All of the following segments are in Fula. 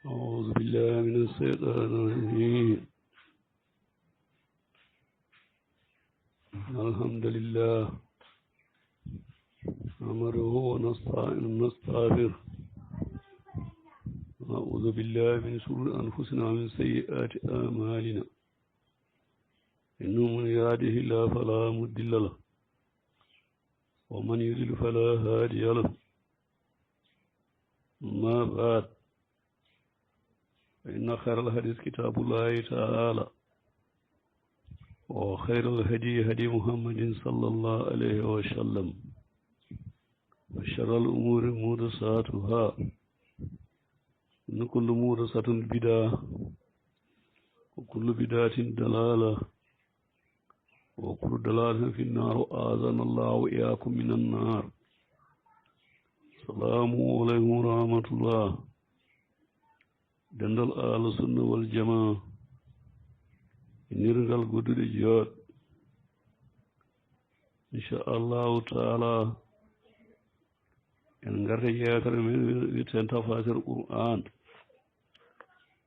أعوذ بالله من الشيطان الرجيم. الحمد لله نحمده ونستغفره ونعوذ بالله من شرور أنفسنا ومن سيئات أعمالنا إنه من يهده الله فلا مضل له ومن يضلل فلا هادي له. أما بعد فإن خير الحديث كتاب الله تعالى وخير الهدي هدي محمد صلى الله عليه وسلم وشر الأمور محدثاتها إن كل محدثة بدعة وكل بدعة ضلالة وكل ضلالة في النار أعاذنا الله وإياكم من النار. السلام عليكم ورحمة الله. dendal ahlu sunna wal jamaa nirgal guddude joot inchallahu taala en garta yewtere men wiyeten tafasir qur'an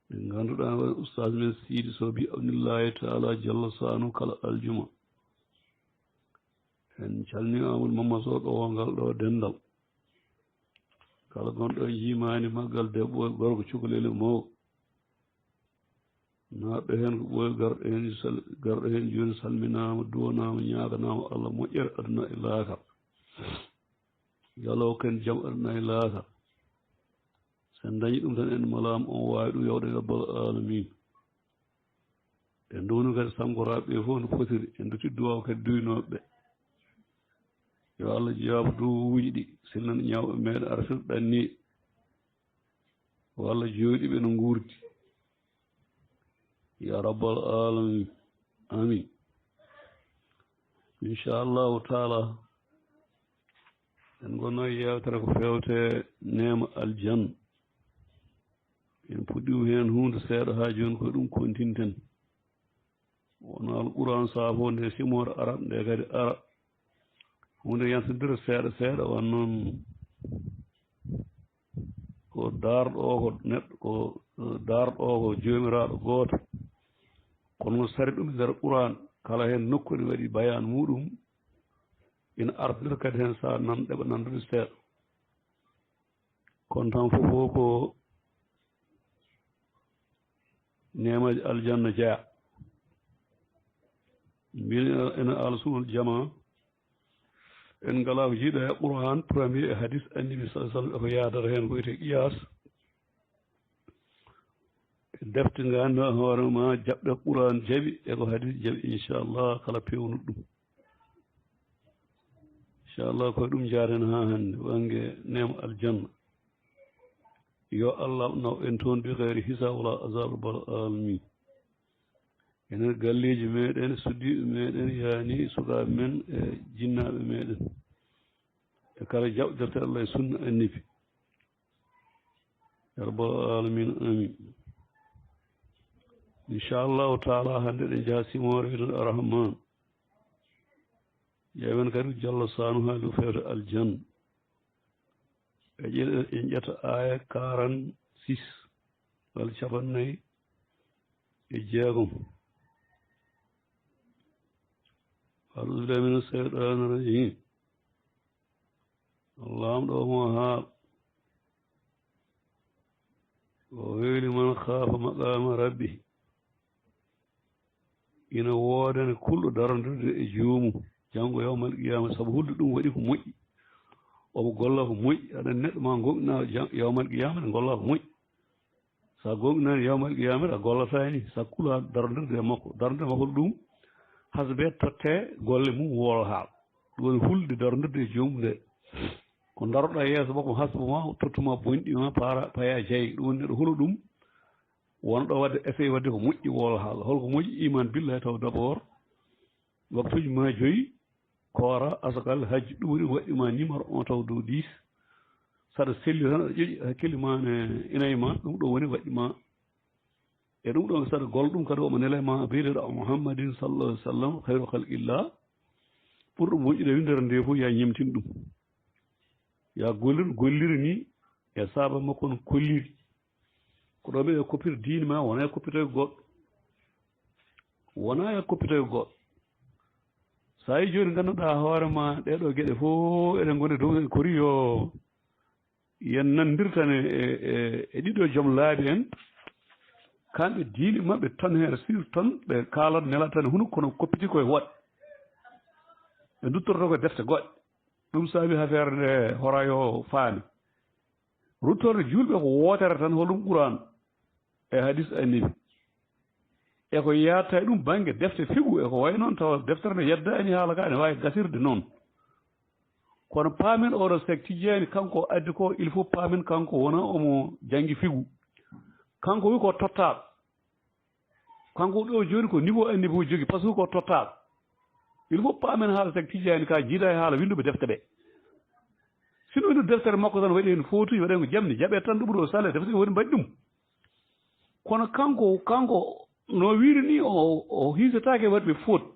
ɓe ngannduɗaa oustaz men Sidi Sow bi awnillahi taala jalla sanu kala aljuma en calni Amadou Mamma Sow ɗo ngal ɗo dendal kala gonɗo jimaani maggal debbo e gorko cukalel mawɗo naaɓe heen ko ɓooyi garɗo heen jooni salminaama duwanaama ñaaganaama Allah moƴƴere aduna e laakar yaloo ken jam aduna e laakar sen dañi ɗum tan en malaama on waawi ɗum yawde rabbal alamin e ndowni kadi sankoraaɓe ɓe fof no fotiri en duti duwaw kadi duynooɓe ɓe yo Allah jaabo duwuuji ɗi sinno ñawɓe meeɗen artirɗo ɗannii o Allah jooɗi ɓe no nguurdi ya rabbal alamin amin. Inchallahu taala en gonno yewtere ko fewte neema aljanna en puɗɗimu heen hunde seeɗa haa jooni koye ɗum kontinten wono alquran saafo nde simore arab nde kadi ara hunde yantodira seeɗa seeɗa wan noon ko daarɗo o ko neɗɗo ko daarɗo o ko joomiraaɗo gooto kono no sari ɗum e ndeer quran kala heen nokku ne waɗi bayan muɗum ina ardira kadi heen sa nan ɗeɓa nandude seeɗa kono tan fof fof ko nemaji aljanna jeya mbini ene alsunul jama en ngala ko jiiɗo e qur'an premier e hadis annabi sallallahu alaihi wasallam ko yaadata heen ko wiyete qiyas defte ngannduɗa hoore ma jaɓɓe qur'an jaɓi e ko hadis jaɓi inchallah kala pewnuɗo ɗum inchallah koye ɗum jaaten ha hannde wange nema aljanna yo Allah naw en toon bi khayri hisab wala azab rabbal alamin. enen galleji meɗen suddiɓe meɗen yaani sukaaɓe men e jinnaaɓe meɗen e kala jaɓɗirte Allah e sunna annabi ya rabbal alamin amin. inchallahu taala hannde ɗen jaha simore wiyeten arrahman ƴeewen kadi jalla sanu haali o fewte aljanna en ƴetta aya 46 walla 56 أعوذ بالله من الشيطان الرجيم. اللهم دوما وويل من خاف مقام ربه ina woodani kulɗo darondirde e joomum janngo yawmal qiyama sabu hulde ɗum waɗi ko moƴƴi omo golla ko moƴƴi aɗa neɗɗo ma gonɗina yawmal qiyama ne golla ko moƴƴi sa gonɗinani yawmal qiyama a gollatani sakkula darondirde e makko darondirde makko ɗum hasbe totte golle mum woolo haal ɗum woni hulde darondirde e joomum nde ko daroɗa yeeso makko hasbo ma tottuma bonɗi ma paya jeyi ɗum woni neɗɗo hulo ɗum wonɗo wadde essayé wadde ko moƴƴi woolo haal holko moƴƴi iman billahi taw d' abord waktuji ma joyi koora asakal hajji ɗum woni waɗɗima numéro 1 taw dow 10 saɗa selli tan aɗa ƴoƴi hakkille ma ne inayi ma ɗum ɗo woni waɗɗima e ɗum ɗon saɗa golla ɗum kadi omo nele ma biyeteɗo Muhammadin sallallahu alaihi wa sallam hayru halqillah ɓurɗo moƴƴude windere nde fof ya ñemtin ɗum ya gollira ni e saaba makko no kolliri ko ɗo ɓe koppita diine ma wona e koppitoye goɗɗo wona e koppitoye goɗɗo so yi joni ganduɗa hoore ma ɗeɗo gueɗe fof eɗen goni dow kori yo yen nandirtan e ɗiɗo joom laabi en kamɓe diine maɓɓe tan hen sur tan ɓe kaalat nelat tan huno kono koppiti koye woɗ ɓe duttorto ko defte goɗɗe ɗum saabi affaire nde hora yo faami ruttorde julɓe ko wootere tan holɗum ɓuran e hadis annabi eko yatta e ɗum banggue defte figu eko way noon tawa deftere nde yeddani haala ka ne wawi gasirde noon kono paamen oɗo sek tijjani kanko addi ko il faut paamen kanko wona omo janggi figu kanko wi ko tottaɗo kanko ɗo joni ko niveau annabi o jogui par ce que ko tottaɗo il faut paamen haala sek tijjani ka jiida e haala winduɓe defte ɓe sino windu deftere makko tan waɗi hen footuji waɗen ko jamni jaɓe tan ɗum ɗo sale defte woni mbaɗi ɗum kono kanko no wiiri ni o hisetake waɗɓe faute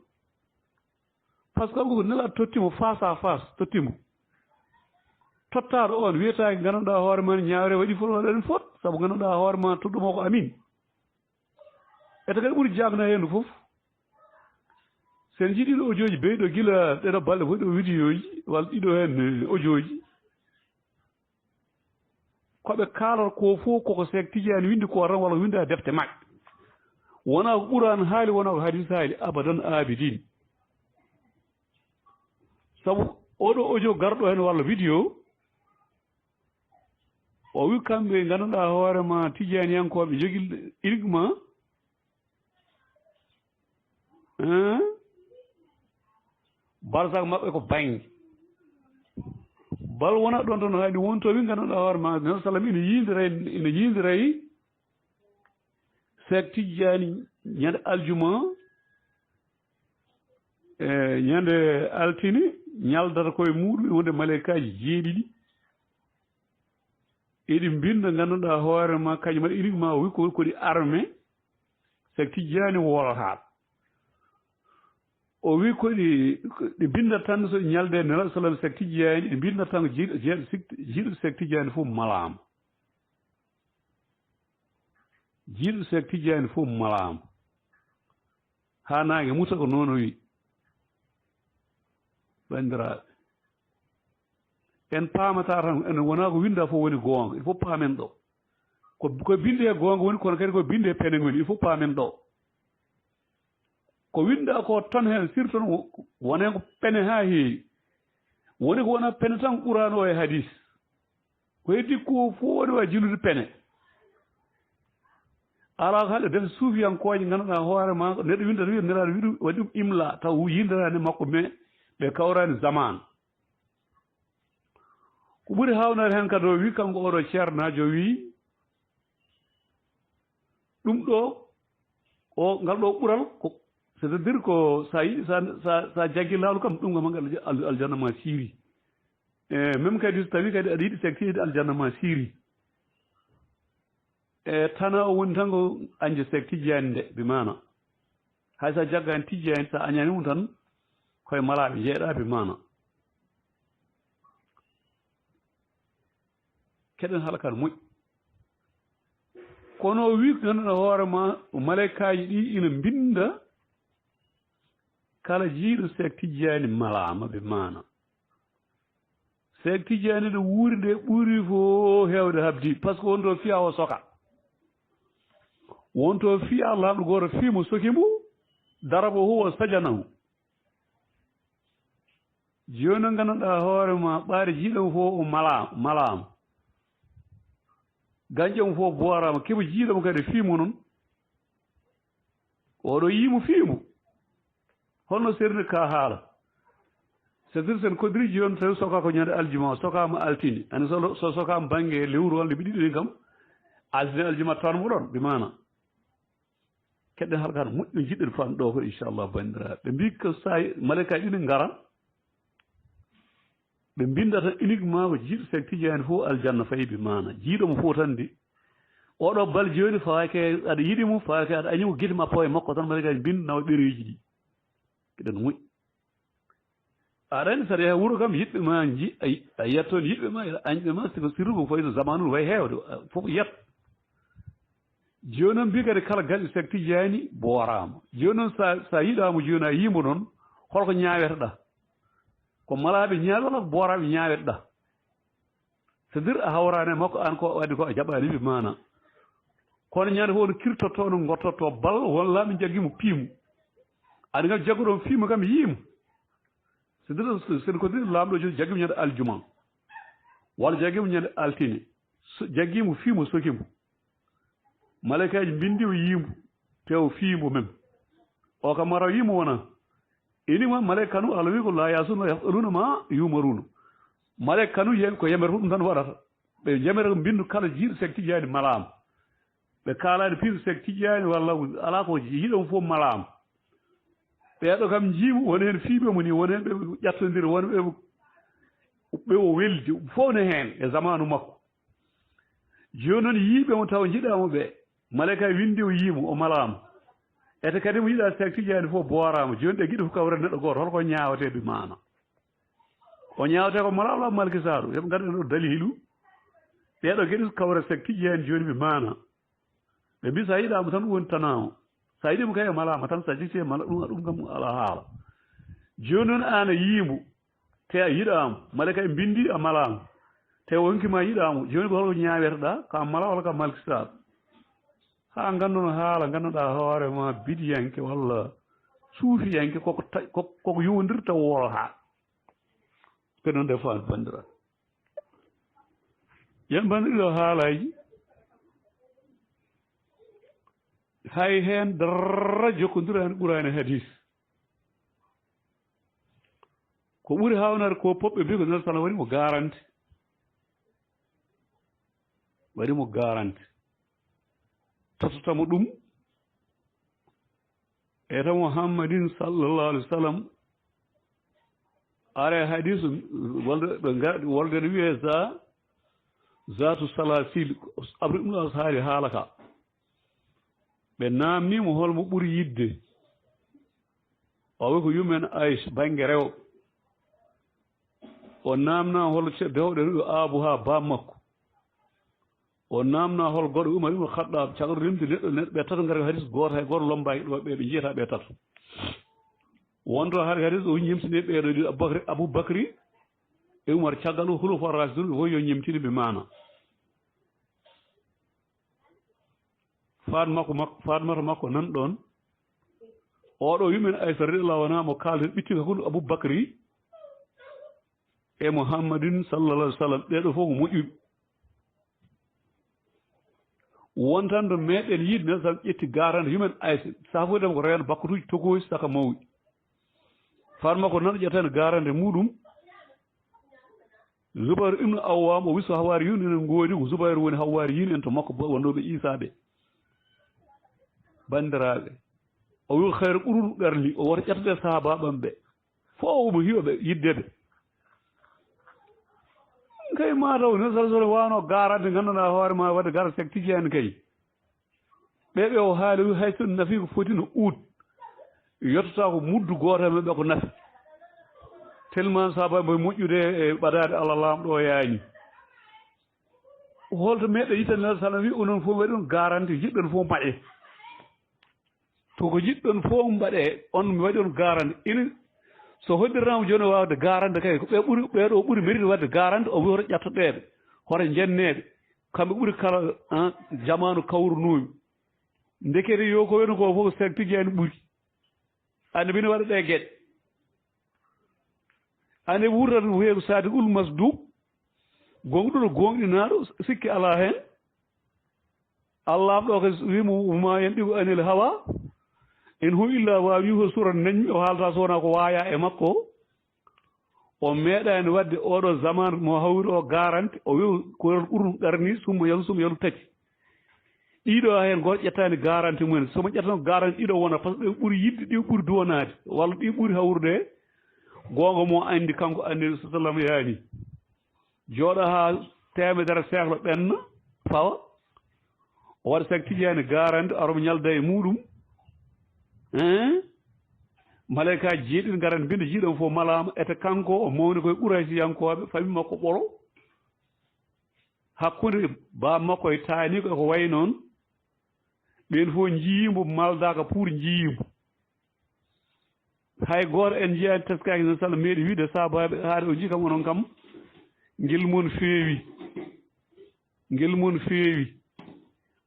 par ce que kanko ko nela tottimo face à face tottimo tottaɗo on wiyetake ganduɗa hoore ma ñaawre waɗi fof waɗen faute saabu ganduɗa hoore ma toddumo ko amin ete kadi ɓuuri jagna hendu foof sen jiiɗiɗo audio ji beyɗo gila ɗeɗo balɗe fof ɗo vidéo ji walla ɗiɗo hen audio ji koɓe kaalata ko fof koko Seck Tidiane windi ko tan walla winda defte maɓɓe wona ko ɓuran haali wona ko hadis haali abadan abidin sabu oɗo audio garɗo hen walla vidéo o wi kamɓe ganduɗa hoorema Tidianiyankoɓe jogui uniquement barsak maɓɓe ko bangue bal wona ɗon toon hayni wonto wi ganduɗa hoorema nabi sallam ina yiidiray Seck Tidiani ñande aljuma e ñande altine ñaldata koye muɗum wonde malekaji jeeɗiɗi eɗi mbinda ganduɗa hoorema kañum aɗa uniquement o wi ko koɗi armé Seck Tidiani wolata o wi koɗi ɗi bindat tan so ñalde nelaɗo sallam Seck Tidiani ɗi bindat tan ko jiiɗo Seck Tidiani fof malama jiiɗo Seck Tidiani fof malama ha nangue muta ko noon o wi bandiraɓe en paamata tan en wona ko winda fof woni gonga il faut paamen ɗo ko binde e gonga woni kono kadi ko binde e pene woni il faut paamen ɗo ko winda ko tan hen surtout wone ko pene ha heewi woni ko wona pene tan ɓurano e hadis ko heddi ko fof woni wawi jillude pene ala ko haɗe defe suufiyankoje ganduɗa hoorema neɗɗo windata wi neraɗo wiɗum waɗi ɗum imla taw yindirani makko mais ɓe kawrani zaman ko ɓuuri hawnade hen kadi o wi kanko oɗo ceernajo wi ɗum ɗo o ngal ɗo ɓural ko c'est à dire ko sa yiɗi sa jaggi laalu kam ɗum gama aljanna ma siiri e même kadi so tawi kadi aɗa yiɗi Seck Tidiane aljanna ma siiri e tana o woni tan ko añde Seck Tidiane nde bi mana hay sa jaggani Tidiane sa añani mum tan koye malaɓe jeeɗa bi mana keɗen haala kan moƴƴi kono wi ganduɗa hoorema malaikaji ɗi ina mbinda kala jiiɗo Seck Tidiane malama ɓe mana Seck Tidiane ɗo wuuri nde ɓuuri fo hewde habdi par ce que wonto fiya o soka wonto fiya laaɓɗo goto fiimo sokimo darabo huwa sajanahu joni ganduɗa hoorema ɓaade jiiɗam fo o malama gañƴam fof boorama keɓo jiiɗamo kadi fiimo noon oɗo yiimo fiimo holno serni ka haala c'est dire sen kodiri joni tawi soka ko ñande aljuma sokama altini ani so sokama banggue lewru walla ɓe ɗiɗi kam altini aljuma tan mo ɗon ɓe mana keɗɗen haala kan moƴƴo jiɗɗen fam ɗo ko inchallah bandiraɓe ɓe mbi ko sa malaikaji ɗini garan ɓe mbindata uniquement ko jiiɗo Seck Tidiane fof aljanna fayi bi mana jiiɗomo fof tan de oɗo bal joni fawake aɗa yiɗimo fawake aɗa añimo guite ma pawa e makko tan malaikaji mbinda nawa ɗereji ɗi keɗen moƴƴi aɗa andi saɗa yaha wuuro kam yiɗɓe ma a yiyat toon yiɗɓe ma añɓe ma siko sirrugo fayi to zamanu way hewde fof yiyat joni noon mbi kadi kala galle Seck Tidiane boorama joni noon sa yiɗamo joni a yimo noon holko ñaweteɗa ko malaɓe ñaawi walla ko booraɓe ñaweteɗa c'est à dire a hawrani e makko an ko wadde ko a jaɓani ɓe mana kono ñande fof no kirtotto no gottotto bal walla mi jaggimo piimu aɗa gam jagguɗon fiima kam yiimo c'est à dire sen ko dir lamɗo joni jaggimo ñande aljuma walla jaggimo ñande altine jaggimo fiimo sokimo malaikaji bindi o yiimo tew fiimo même o kam mara yimo wona inima malaika kanu Allah wi ko la yasunu yafaluna ma yumaruna malaika kanu yen ko yemere ɗum tan waɗata ɓe yemere bindu kala jiiɗo Seck Tidiane malama ɓe kalani piiɗo Seck Tidiane walla ala ko yiɗon fof malama ɓeɗo kam jiimu woni hen fiiɓemo ni woni hen ɓe ƴattodira woni ɓe o weldi fof ne hen e zamanu makko joni noon yiiɓemo taw jiɗamo ɓe malaika windi o yiimo o malama ete kadi mo yiɗa Seck Tidiane fof boorama joni ɗe guiɗo fof kawre neɗɗo goto holko ñawateɓe mana o ñawate ko malawla malki saɗo yoɓe garɗen ɗo dalilu ɓeɗo gueɗe kawre Seck Tidiane joni ɓe mana ɓe mbi sa yiɗama tan woni tanao sa yiɗimo kay malama tan sa jikti mala ɗum kam ala haala joni noon an a yiimo te a yiɗamo malaika e bindi a malama te wonkima yiɗamo joni ko holko ñaweteɗa ka mala walla ka malki saɗo ha ganduno haala ganduɗa hoorema bidiyanke walla suufiyanke koko yowdirta wooha ko noon de faan bandira yen bandiriɗo haalaji hay hen darra jokkodirani ɓurani hadis ko ɓuuri hawnade ko poɓɓe mbi ko nder sala waɗimo garante waɗimo garante tatotamo ɗum e to Muhammadin sallallahu alaihi wa sallam are hadis wolde ne wiye zatu salasil abri ɗum ɗo haali haala ka ɓe namnimo holmo ɓuuri yidde o wi ko yumen Aïcha banggue rewo o namna hol dewɗe ɗo aabu ha bammakko o namna hol goɗo Umar ibn Khattab caggal rimde neɗɗo ɓe tato ngari hadis goto hay goto lombaki ɗo ɓe jiyata ɓe tato wonto har hadis o ñemtini ɓeɗo ɗi Aboubacry e Umar caggal o hulafa rasidun ɓe fof yo ñemtini ɓe mana fatmata makko nan ɗon oɗo yumen Aïcha radiallahu anha mo kalden ɓitti hakkude Aboubacry e Muhammadin sallallahu alaihi wa sallam ɓeɗo fof ko moƴƴuɓe wontande meɗen yiide nen sam ƴetti garande yumen Aïcha safodema ko rewno bakkutuji togoji saka mawɗi farma ko nan ƴettani garande muɗum Zubair ibn Awwam o wiso hawari yun enen goodi ko Zubair woni hawari yin en to makko wonnoɓe Isa ɓe bandiraɓe o wi hayre ɓurul ɓerli o wota ƴettade sahabaɓam ɓe fo omo hiwaɓe yiddede kay mataw ne sala wano garande ganduɗa hoore ma wadde gara Seck Tidiane kay ɓeɓe o haali wi hay so nafi ko foti no uut yettota ko muddu goto meɓe ko nafi tellement sahabaɓe mboye moƴƴude e ɓadade Allah lamɗo o yaani holto meɗe yitande nel sala wi onon fof waɗi on garante jiɗɗon fof mbaɗe to ko jiɗɗon fof mbaɗe on mi waɗi on garante ina so hoddirnama joni wawde garande kay ko ɓeɗo ɓuuri mérite wadde garande o wi hoto ƴettoɗeɓe hoto jenneɓe kamɓe ɓuuri kala jamanu kawrunomi ndekete yo ko woni ko fof Seck Tidiane ɓuuri ande mbino waɗa ɗe gueɗe ande wurtata ko heewi sadi ul masdou gonɗuɗo gonɗinaɗo sikki ala hen Allah ɗo ko wimo ma yanɗi ko anil hawa in hu illa wawi ko surat nañmi o haalata so wona ko waya e makko o meeɗani wadde oɗo zaman mo hawri o garante o wi ko ɓurɗum ɗarni summa yalu tati ɗiɗo hen goto ƴettani garante mumen somo ƴettano garante ɗiɗo wona par ce que ɗi ɓuuri yidde ɗi ɓuuri duwanade walla ɗi ɓuuri hawrude gonga mo andi kanko annabi sallam yaani jooɗo ha temedere sehlo ɓenna fawa o waɗa Seck Tidiane garante aromo ñalda e muɗum malaikaji jeeɗiɗi garante mbinde jiiɗo fof malama ete kanko o mawni koye ɓuraysiyankoɓe fami makko ɓolo hakkude bam makko e taani ko way noon ɓen fof jiimbo maldaka pour jiimbo hay goto en jeyani teskaki no sallah meeɗi wiide sabaɓe haade o jii kam onon kam ngel mon feewi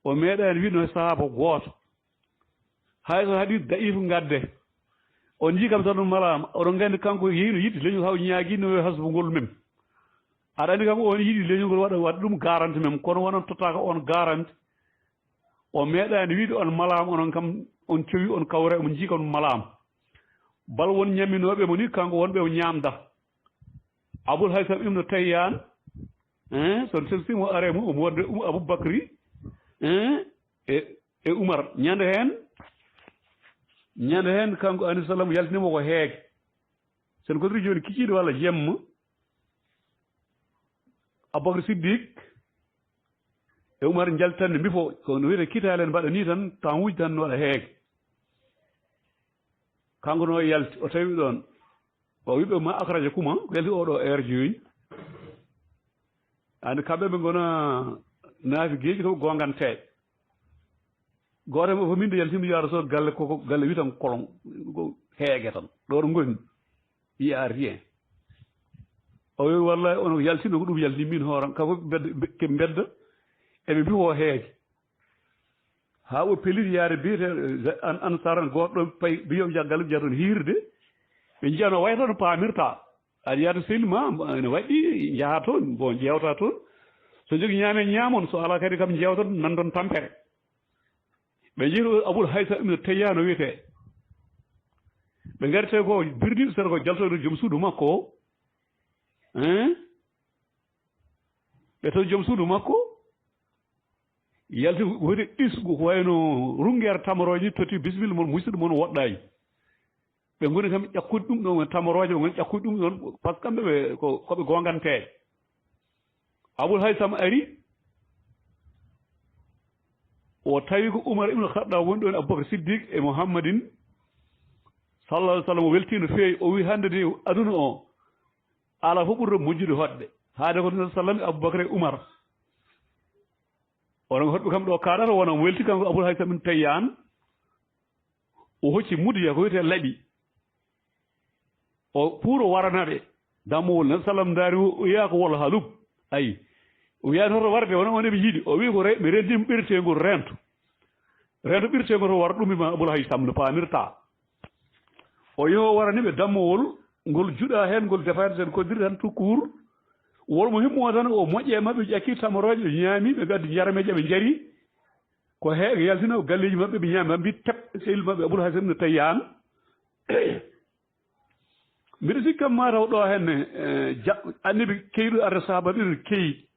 o meeɗani wiide no sahaba gooto hay so haɗi daif gadde on jii kam tan ɗum malama oɗon gandi kanko yeyno yiɗi leñol haw ñaaguino hasbu ngol mem aɗa andi kam on yiɗi leñol ngol waɗa ɗum garanti mem kono wonon tottaka on garanti o meeɗani wiide on malama onon kam on cowi on kawre omo jii kam ɗum malama bal won ñamminoɓe mo ni kanko wonɓe o ñamda Aboul Haysam ibnu Tayyan son selsimo are mum omo wonde Aboubacry e Oumar ñande hen kanko alayhi salam yaltinimo ko heege sen kodiri joni kiciɗo walla jemma Aboubacry Siddiq e Oumar jaltanne mbifo kono wiyete kitale en mbaɗa ni tan temps uji tan no waɗa heege kanko no yalti o tawi ɗon o wiɓe ma akraja kuma yalti oɗo heure joni andi kamɓe ɓe gona naafi geeji ko gonganteɓe goto mo fof min de yaltimo yaara so galle koko galle wi tan kolon ko heege tan ɗo ɗo gonni yiya rien o wi wallahi ono yaltino ko ɗum yaltini min hooram kako ke bedda eɓe mbi ko heege ha o peliti yaade biyete ansaran goto ɗo pay mbiyomo jaggal ɓe jatoon hiirde ɓe jiyano way tan paamirta aɗa yiyata selima ne waɗɗi jaha toon bon jewta toon so jogui ñaame ñaamon so ala kadi kam jewtan nan ɗon tampere ɓe jeeyi Aboul Haysam ibnu Tayyan no wiyete ɓe garite ko birdiɗo sera ko jaltoɗo joom suudu makko o ɓe taw joom suudu makko yalti woni isgu ko wayno runguere tamoroje ni totti bisimilla mon musidɗo mon woɗɗayi ɓe goni kam ƴakkude ɗum ɗon tamoroje ɓe goni ƴakkude ɗum ɗon par ce que kamɓe ɓe koɓe gonganteɓe Aboul Haysam ari o tawi ko Oumar ibnu Khattab woni ɗon Aboubacry Siddiq e Mouhammadine sallallahu alih w sallam o welti no feewi o wi hande de aduna o ala fof ɓurɗo moƴƴude hoɗde haade ko nabi sallam e Aboubacry e Oumar onon hoɗɓe kam ɗo kaɗata wona mo welti kanko Aboul Haysam ibnu Tayyan o hocci mudiya ko wiyete laaɓi o pour o waranaɓe dammowol nabi sallam daari o wiya ko wol halub ayi o wiyani hoto warde wona on eɓe jiiɗi o wi ko mi rendima ɓirtegol rento ɓirtegol to wara ɗumima Aboul Haysam no pamirta o yeho waraniɓe dammowol ngol juɗa hen ngol defade ten koddiri tan tout court wolmo himmo tan o moƴƴe mabɓe ƴakki tamoroje ɓe ñaami ɓe gaddi jarameje ɓe jaari ko heege yaltina galleji mabɓe ɓe ñaami mbi tep sehil mabɓe Aboul Haysam ibnu Tayyan mbiɗa sikki kam mataw ɗo henne annabi keyɗo arde sahaba ɗiɗo keyi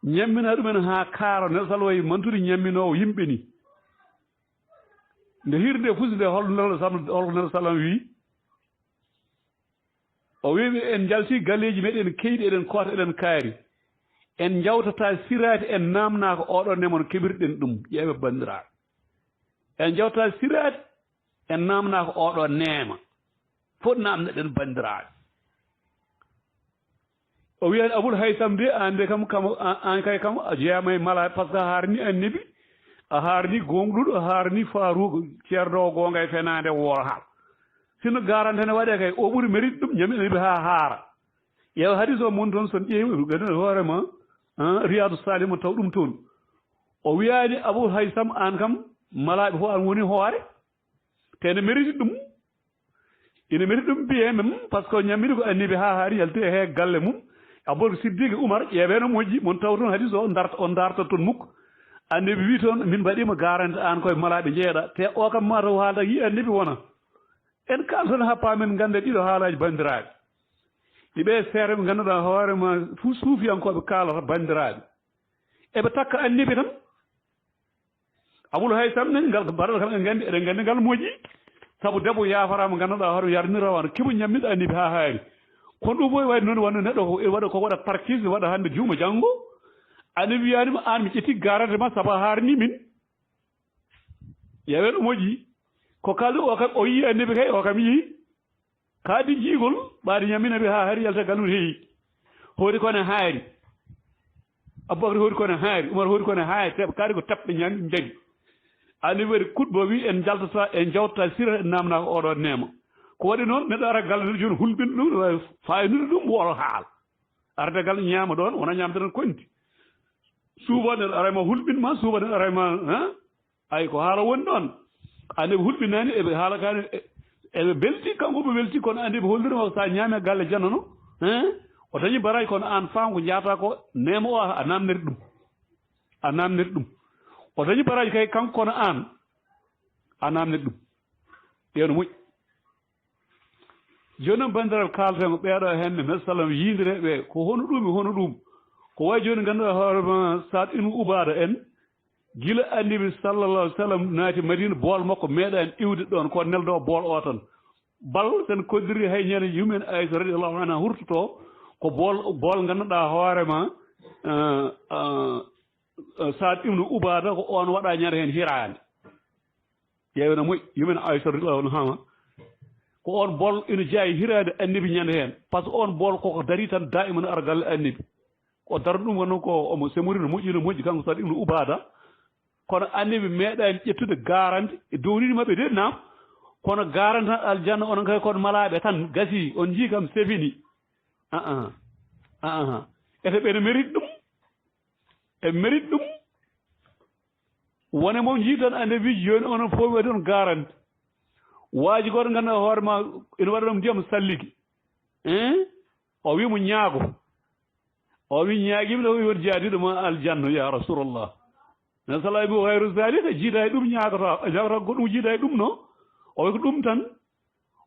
ñammina ɗumen ha kaaro neɗɗo sall wayi mantude ñamminowo yimɓe ni nde hirde fusde holko neɗɗo sallam wi o wiɓe en jalti galleji meɗen keyɗi eɗen koota eɗen kaari en jawtata sirade en namnaka oɗon nemon keɓirɗen ɗum ƴeeɓe bandiraɓe en jawtata sirade en namnaka oɗo neema fof namneɗen bandiraɓe o wiyani Aboul Haysam de an de kam an kay kam a jeeyama e mala par ce que a harni annabi a harni gonɗuɗo a harni Farouk ceerno o gonga e fenade wooro haal sino garante ne waɗe kay o ɓuuri mérite ɗum ñami annabi ha haara yew hadis o mon toon son ƴeewi gandone hoorema Riyadou Salim o taw ɗum toon o wiyani Aboul Haysam an kam malaɓe fof an woni hoore te ne mérite ɗum ine mérite ɗum biye mem par ce que ñammiri ko annabi ha haari yalti e he galle mum Aboubacry Siddiq Oumar ƴeeɓeno moƴƴi mon taw toon hadis o darta toon mukko annabi wi toon min mbaɗima garante an koye malaɓe jeeɗa te o kam mataw haalda yi annabi wona en kalton ha paamen gande ɗiɗo haalaji bandiraɓe ɗiɓe seere ɓe ganduɗa hoorema fu suufiyankoɓe kalata bandiraɓe eɓe takka annabi tan Aboul Haysam ne ngal mbaɗata kam eɗen gandi ngal moƴƴi saabu debbo yafarama ganduɗa hoore yarnirawa kimo ñammiɗo annabi ha haari kono ɗum boy wayde noon wonno neɗɗo waɗa ko waɗa tarkis waɗa hande juuma janggo annabi wiyanima an mi ƴetti garante ma saabu a harni min yewen moƴƴi ko kalɗo o kam o yii annabi kay o kam yii kaadi jiigol ɓaade ñamminaɓe ha haari yalta gallude heeyi hoori kone haari Aboubacry hoori kono haari Umar hoori kono haari teɓa kaari ko tapɓe ñaami jaɗi ani waɗi kuɗbo wi en jaltata en jawtata sira en namnaka oɗo nema ko waɗi noon neɗɗo ara galle neɗɗo joni hulɓinɗo ɗum ne wawi fayinude ɗum wolo haal arde galle ñaama ɗon wona ñamde tan konti suuba neɗɗo arayma hulɓinma suuba neɗɗo arayma ay ko haala woni ɗon ande ɓe hulɓinani eɓe haala kani eɓe belti kanko ɓe welti kono andi ɓe hollirima sa ñaami galle janano o dañi baraji kono an faam ko jaata ko nema o a namniri ɗum a namniri ɗum o dañi baraji kay kanko kono an a namniri ɗum ƴeewno moƴƴi joni noon bandiraɓe kalten ko ɓeeɗo henne mbeɗa sallam yiidireɓe ko hono ɗum e hono ɗum ko wayi joni ganduɗa hoorema Saad ibn Ubada en gila annabi sallallah alih w sallam naati Madina bool makko meeɗa en iwde ɗon ko neldo bool o tan bal sen koddiri hay ñande yumen Aïcha radiallahu anha hurtoto ko bool ganduɗa hoorema Saad ibn Ubada ko on waɗa ñande hen hirande ƴeewno moƴƴi yumen Aïcha radiallahu anha ko on bool ina jeeya hirade annabi ñande hen par ce que on bool koko dari tan daiman ara galle annabi ko darde ɗum wonno ko omo semorino moƴƴino moƴƴi kanko Saad ibn Ubada kono annabi meeɗani ƴettude garante e dowriɗi mabɓe de nam kono garante tan aljanna onon kay kono malaɓe tan gasi on jii kam sefini ete ɓene mérite ɗum e mérite ɗum wone moom jii tan annabi wiji joni onon fof waɗi on garante waaji goto ganduɗa hoorema ina waɗa ɗum ndiyam salliki o wimo ñaago o wi ñaaguima o wi won jaadiɗoma aljanna ya rasulallah ne sala bi hayru zalika jiida e ɗum ñaagata ko ɗum jiida e ɗum no o wi ko ɗum tan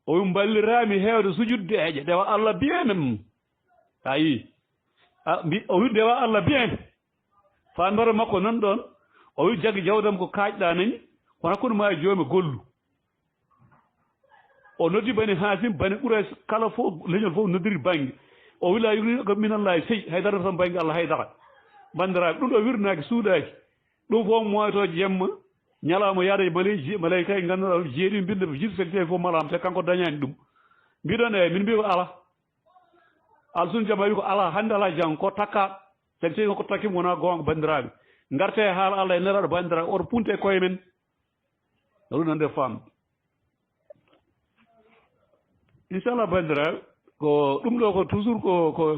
o wi ballirami heewde sujuddeje dewa Allah bien ayi o wi dewa Allah bien fandore makko nan ɗon o wi jaggi jawdam ko kaaƴɗa nani kono hakkude ma e joomi gollu o noddi bani Hasim bani Quraysh kala fof leñol fof noddiri banggue o wi la yugni ko minallahi sey haydara tan banggue Allah haydara bandiraɓe ɗum ɗo wirnaki suuɗaki ɗum fof moyto jemma ñalawma yaada e malayika e ganduɗa jeeɗi mbinde jiɗ secte fof malama te kanko dañani ɗum mbiɗon min mbi ko ala alsun jama wi ko ala hande ala jang ko takka secte ko takkima wona gonga bandiraɓe garte haala Allah e neraɗo bandiraɓe oto punte e koye men ɗum nande famde inchallah bandiraɓe ko ɗum ɗo ko toujours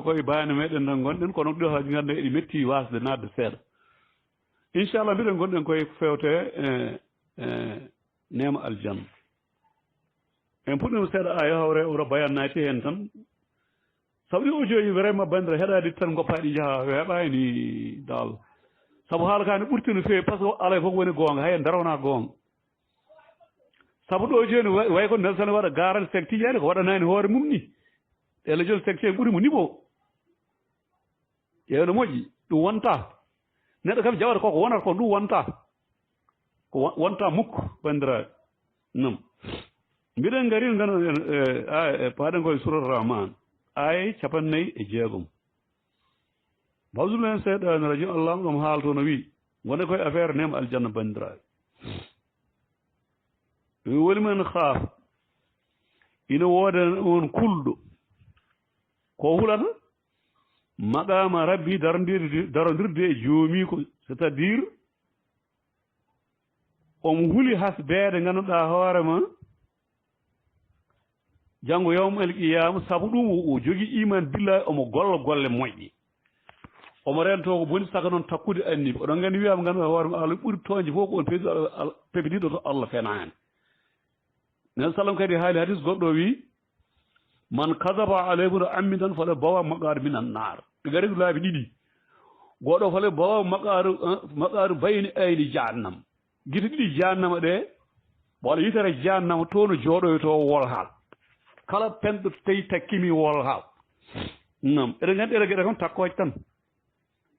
koye bani meɗen tan gonɗen kono ɗo haji ganda eɗi metti wasde nadde seeɗa inchallah mbiɗen gonɗen koye fewte nema aljanna en puɗɗima seeɗa aya hawre oto bayan naati hen tan saabu ɗi audio vraiment bandira heɗade tan goppaɗi jaaha heɓani dal saabu haala ka ne ɓurti no fewi par ce que alay fof woni gonga hay darawna gonga saabu ɗo joni way ko Nelson waɗa garante sek tijani ko waɗanani hoore mum ni ele joni sek tien ɓuuri mo niɓo ƴewno moƴƴi ɗum wonta neɗɗo kam jawata koko wonata ko ɗum wonta ko wonta mukko bandiraɓe nam mbiɗen gari gano paaɗen koye surat rahman ay 56 bawsumen seeɗa no radio Allah ɗum haalto no wi wonde koye affaire nema aljanna bandiraɓe woni men haaf ina wooda on kulɗo ko hulata maqama rabbi darodirde e joomi ko c' est à dire omo huli hasbeede ngannduɗaa hoorema janngo yawmal qiyama sabu ɗum o jogii iman billahi omo golla golle moƴƴe omo rento ko boni saka noon takkude annibi oɗon nganndi wiyama ngannduɗaa hoorema Allah ɓuri toonje fof ko on pepitiɗo to Allah fenaani nen sallam kadi haali hadis goɗɗo wi man kadaba alaykum ammidan fala bawa maqaar minan nar ɓe gari laabi ɗiɗi goɗo fala bawa maqaru bayni ayni jahannam gite ɗiɗi jahannama ɗe walla yitere jahannama to no jooɗoyto wol haal kala penɗo tawi takkimi wol haal nam eɗen nganndi ɗeɗe geɗe kam takkoje tan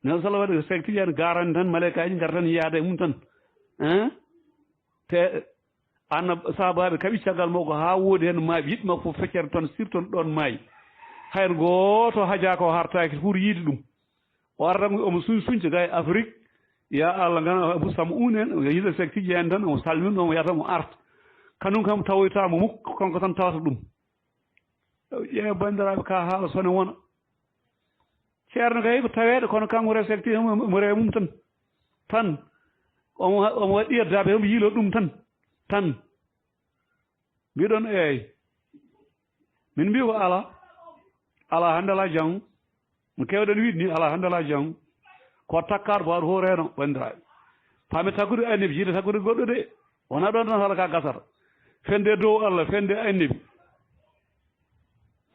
nen sallam waɗi sek tijani garani tan malaikaji gar tan yaada e mum tan te anna sahabaɓe kaɓi caggal makko ha woodi hen maaɓe yiɗ makko fof feccere toon sirton ɗon maayi hayr gooto haja ko hartaki pour yiide ɗum o aratan omo suñca ga e Afrique ya Allah gana Abou Samoun en yiɗa sek tiji en tan omo salmin omo yiyata mo arta kanum kam tawoytamo mukko kanko tan tawata ɗum ƴeewa bandiraɓe ka haala sone wona ceerno kay ko taweede kono kanko respecté mo rewa mum tan omo waɗi yeddaɓe omo yiilo ɗum tan mbiɗon eeyi min mbi ko ala hannde ala janngo no kewɗen wiide ni ala hannde ala janngo ko takkaɗo mbaɗo ho reeno banndiraaɓe paami takkude annabi jiide takkude goɗɗo de wona ɗon tan hala ka gasata fende dow Allah fende annabi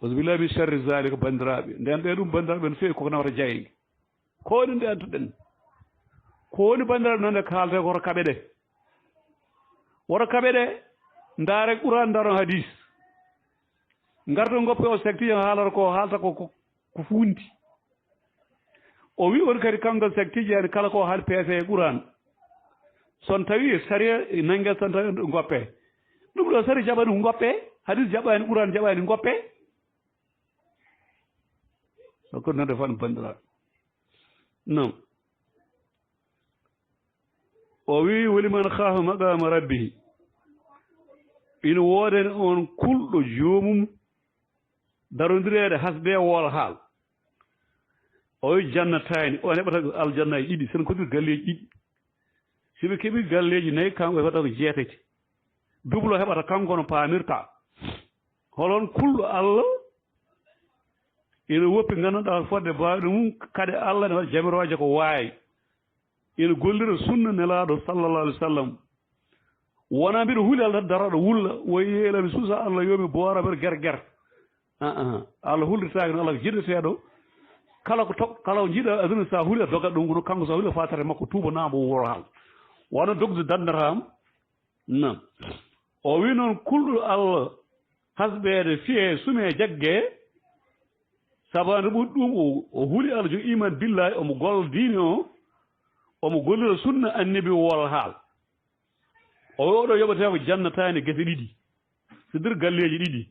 auzubillahi min sharri zalika banndiraaɓe nden ɗe ɗum banndiraaɓe no feewi koko nawata jayenge ko woni nde antuɗen ko woni banndiraaɓe noon nde kaalate koto kaɓe ɗe woto kaɓe ɗe ndaare ɓuran ndaron hadis ngarto ngoppe o sectiji haalata ko haalta ko funti o wi on kadi kanko sectiji yani kala ko haali peese e ɓuran son tawi saria nangue son tawi ngoppe ɗum ɗo sari jaɓani ngoppe hadis jaɓani ɓuran jaɓani ngoppe ko nande fan bandiraɓe non o wi woliman khafa maqama rabbihi ina woodani on kulɗo joomum darodirede hasde woola haal o wi jannatani on heɓata aljanna e ɗiɗi sen kodir galleji ɗiɗi siɓe keeɓi galleji nayyi kanko heɓata ko jeetati dublo heɓata kanko no paamirta holon kulɗo Allah ina woppi ganduɗa fodde bawɗe mum kade Allah ne waɗa jamiroje ko waawi ina gollira sunna nelaɗo sallallah alih w sallam wona mbiɗo huuli Allah daraɗo wulla woyi yeelami suusa Allah yomi boora mbiɗa guerre Allah hullitaki no Allah ko jiɗeteɗo kala ko jiiɗa aduna sa huuli a dogat ɗum kono kanko sa huuli a fatare makko tuuba naamo wuro hal wona dogde dandatama nan o wi noon kulɗo Allah hasɓede fiye sume jaggue sabande ɓuuri ɗum o huuli Allah jogi iman billahi omo golla diine o omo gollira sunna annabi wol haal o wi oɗo yoɓete ko jannatani gese ɗiɗi so nder galleji ɗiɗi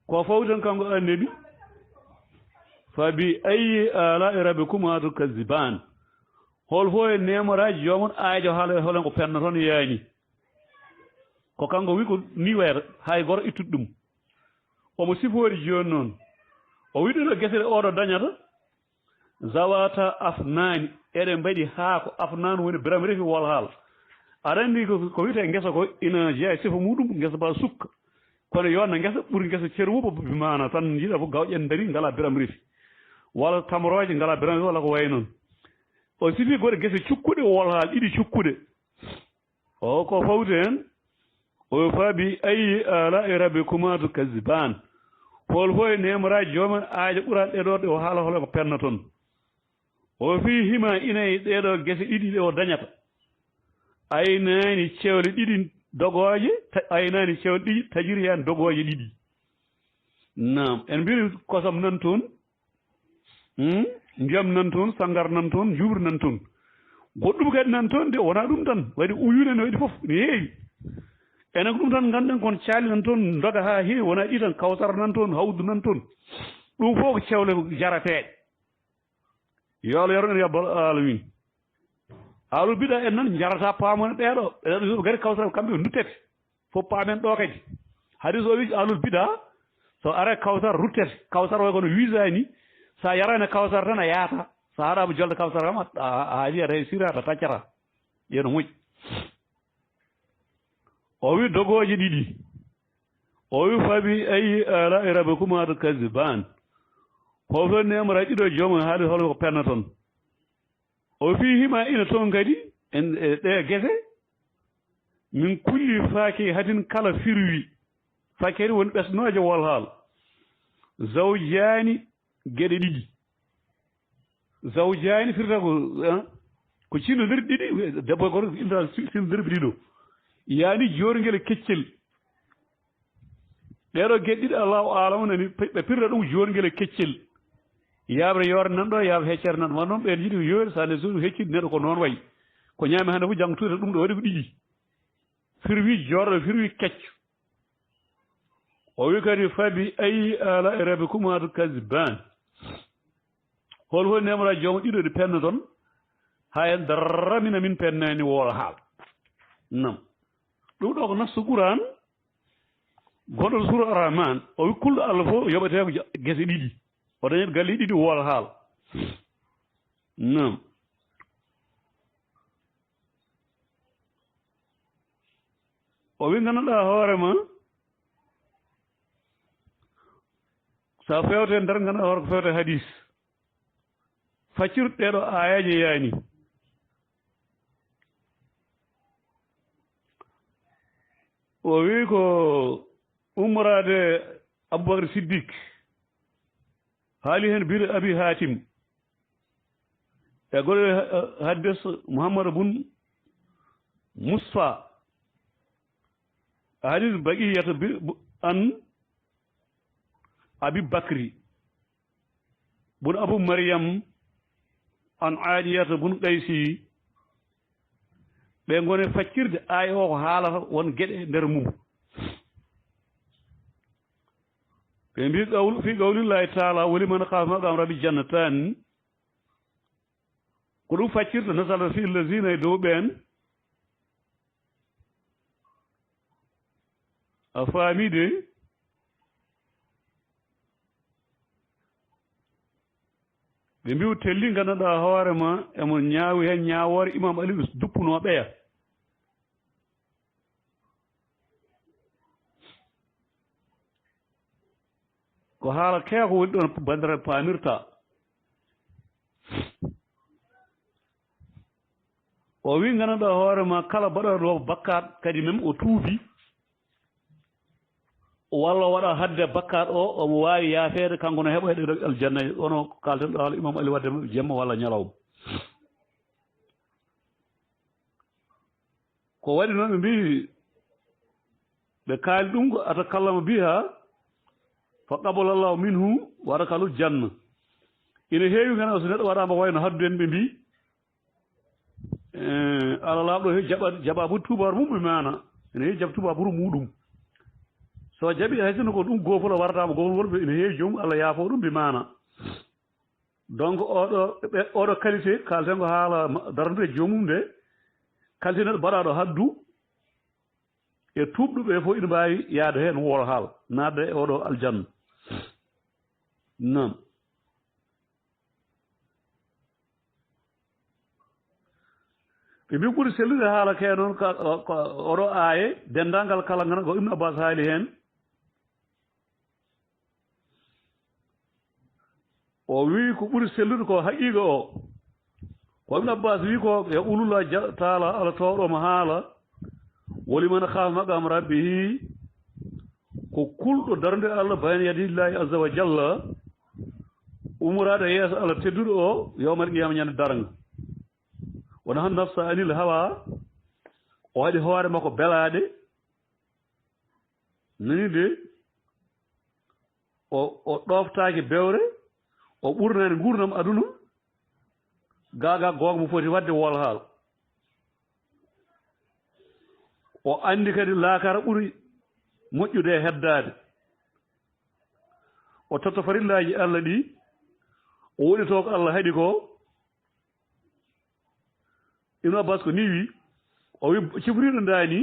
ko fawten kanko annabi fa bi ayi ala'i rabbikuma tukazziban hol fo e nemoraji jomon aajo haala holen ko penno toon yaani ko kanko wi ko ni wayata hay goto ittude ɗum omo sifori joni noon o wi ɗiɗo gese ɗe oɗo dañata zawata afnani eɗen mbaɗi haa ko afnani woni biram refi wol haal aɗa andi ko wiyete ngesa ko ina jeeya sifa muɗum ngesa ba sukka kono yonna ngesa ɓuuri ngesa ceer wupa bimana tan jiiɗa fof gawƴen daari ngala biram refi walla tamoroje ngala biram refi walla ko way noon o sifi goɗe gese cukkuɗe wol haal ɗiɗi cukkuɗe o ko fawti hen o faabi ayi ala'i rabbikuma tukazziban hol fo e nemoraji jomumen aajo ɓuran ɗeɗo ɗe o haala hole ko penna toon o fi hima inayi ɗeɗo gese ɗiɗi ɗe o dañata aynani cewle ɗiɗi dogoje aynani cewle ɗiɗi tajiri hen dogoje ɗiɗi nam en mbiri kosam nan toon ndiyam nan toon sangar nan toon juɓri nan toon goɗɗum kadi nan toon de wona ɗum tan waɗi uyune ne waɗi foof ne heewi enen ko ɗum tan ganduɗen kono caali nan toon doga ha heewi wona ɗi tan kawsara nan toon hawdu nan toon ɗum fof ko cewle jarateɗe yo Allah yaron en yabbal alamin alul bida en nan jarata paamone ɗeɗo ɗeɗo gari kawsara kamɓe duttete fof paamen ɗo kadi hadis o wi alul bida so are kawsara ruttete kawsara way kono wisani sa yarane kawsara tan a yaata sa haɗama jolde kawsara kam a wiyata sirata taccata ƴeeno moƴƴi o wi dogoje ɗiɗi o wi fabi ayi ala'i rabbikuma tukazziban hoto nemora ɗiɗo joomum haali holo ko penna toon o fi hima ina toon kadi en ɗe gese min kulli faaki hadin kala firwi fakiri woni ɓesnoje wol haal zawjani geɗe ɗiɗi zawjani firta ko cinnodir ɗiɗi debbo goto inda cinnodirɓe ɗiɗo yaani jorguel keccel ɗeɗo geɗe ɗiɗi allahu alama nani ɓe pirta ɗum jorguel keccel yabre yorde nan ɗo yabre heccere nan won noon ɓen jiiɗi yoori sane so heccide neɗɗo ko noon wayi ko ñaami hannde fof janggo tuuta ɗum ɗo waɗi ko ɗiɗi firwi jorɗo firwi kecco o wi kadi fabi ayi ala'i rabbikuma tukazziban hol fof nemora joomum ɗiɗo ɗi penna toon ha en darramina min pennani woola haal nam ɗum ɗo ko nastu Qur'an gonɗo sura Ar-Rahman o wi kulɗo Allah fof yoɓete ko gese ɗiɗi dañat galli ɗiɗi wol haal nam o wi ganduɗa hoore ma sa fewte nder ganduɗa hoore ko fewte hadis faccirɗe ɗeɗo ayaji yaani o wi ko ummorade Aboubacry Siddique haali hen bire Abi Hatim e goɗe haddes Mouhamadou bun Mousfa hadis baqiyata an Abi Bakri bun Abu Maryam an Aadiyata bun Qaysi ɓe gone faccirde aaya o ko haalata won geɗe nder mum ɓe mbi fi qawlillahi taala woli man khafa maqam rabbi jannatan ko ɗum faccirde nasala fi lazina e dow ɓen a faamide ɓe mbiw telli ganduɗa hoore ma emo ñaawi hen ñaawore imam Ali duppuno ɓeya ko haala keeko woni ɗon bandiraɓe paamirta o wi ganduɗa hoore ma kala baɗoɗo bakkat kadi même o tuubi walla waɗa hadde bakkat o omo wawi yaafede kanko no heɓa heɗe aljanna ono kalten ɗo haala imam Ali wadde jemma walla ñalawma ko waɗi noon ɓe mbi ɓe kaali ɗum ko atakallama biha fa qabalallahu minhu wa adkhalahu janna ina heewi gana so neɗɗo waɗama wayno haddu en ɓe mbi Allah laaɓɗo he jaɓaɓu tubaru mum ɓe mana ene heewi jaɓa tubaburu muɗum so jaɓi hay sinno ko ɗum goofolo waratama goofol wonɓe ene heewi joomum Allah yaafo ɗum ɓe mana donc oɗo qualité kalten ko haala darantude joomum nde qualité neɗɗo mbaɗaɗo haddu e tuubɗuɓe fof ina mbawi yaade hen woolo haal nadde e oɗo aljanna nam ɓe mbi ɓuuri sellude haala ke noon ko oɗo aaye dendagal kala gana ko Ibn Abbas haali hen o wi ko ɓuuri sellude ko haqiqa o ko Ibn Abbas wi ko e ulullah taala Allah tawɗomo haala woli man khafa maqam rabbihi ko kulɗo darde Allah bayna yadillahi azza wa jalla umurade yeeso Allah tedduɗo o yawmal qiyama ñande daranga wona han nafsa anil hawa o waɗi hoore makko belade nani de o ɗoftaki bewre o ɓurnani gurdam aduna gaga gonga mo foti wadde wol haal o andi kadi laakara ɓuri moƴƴude e heddade o totta farillaji Allah ɗi o woɗito ko Allah haɗi ko Ibn Abbas ko ni wi o wi cifriɗo ndani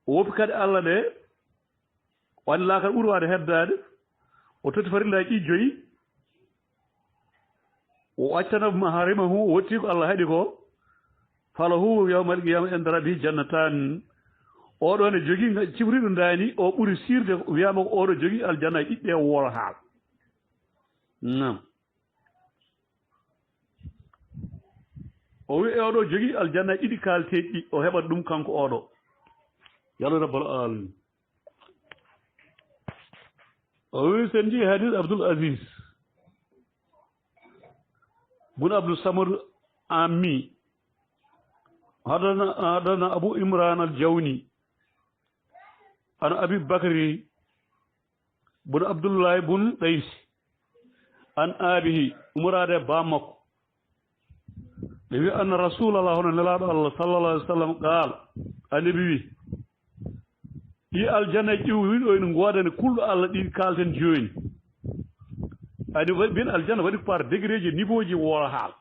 o wopi kadi Allah ɗe o andi laakara ɓuri wade heddade o totti farillaji ɗi joyi o accana maharimahu o wotti ko Allah haɗi ko falahu yawmal qiyama inda rabbihi jannatan oɗo ne jogui cifriɗo ndani o ɓuuri sirde wiyama ko oɗo jogui aljanna e ɓiɓɓe woolo haal nam o wi e oɗo jogui aljanna e ɗiɗi kalteji ɗi o heɓat ɗum kanko oɗo yalla rabbal alamin o wi sen jii hadis Abdoul Aziz bun Abdou Samad Ammi حدثنا أبو إمران الجوني عن أبي بكر بن عبد الله بن قيس عن أبيه مراد بامك أن رسول الله صلى الله عليه وسلم قال النبي yi aljanna ƴiwwiɗo ene godani kulɗo Allah ɗi kalten joni adi bin aljanna waɗi par degré ji niveau ji woora haal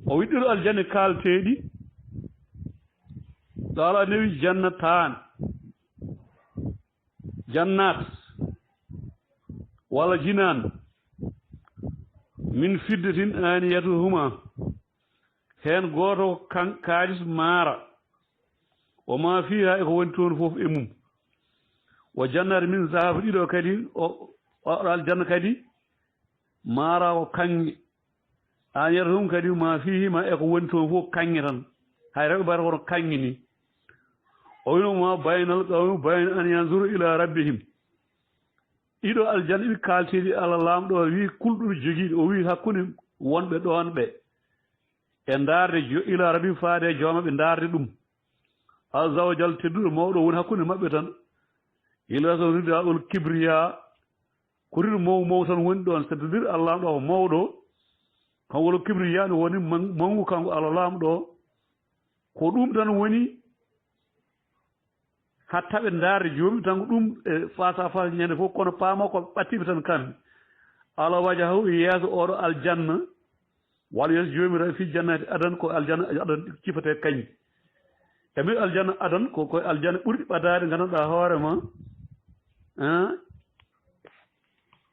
o wiɗɗiro aljanna kalteɗi ɗala newi jannatan jannat wala jinan min fiddatin aniyatuhuma hen goto kan kaalis maara o ma fiha e ko woni toon fof e mum wa jannati min zahab ɗiɗo kadi o aljanna kadi maara o kanŋe aniyatuhum kadi ma fihima e ko woni toon fof kanŋe tan hay rewɓe mbata kono kanŋe ni o winoma baynal qawmi bayna an yanzuru ila rabbihim ɗiɗo aljanna ɗiɗi kalteɗi Allah lamɗo wi kulɗuɗo jogiiɗo o wi hakkude wonɓe ɗon ɓe e darde ila rabbi faade joomaɓe darde ɗum azza wa jal tedduɗo mawɗo woni hakkude maɓɓe tan ila so rida ul kibriya ko riɗo maw tan woni ɗon so dir Allah lamɗo ko mawɗo kan wolo kibriya ne woni mangu kanko Allah lamɗo ko ɗum tan woni hattaɓe darde joomi tan ko ɗum face à face ñande fof kono paama ko ɓattiɓe tan kamɓe ala wajahu yeeso oɗo aljanna walla yeeso jomiraɗo fi jannati adan ko aljanna adan cifate kañƴi e mbi aljanna adan ko koye aljanna ɓurɗi ɓadade ganduɗa hoorema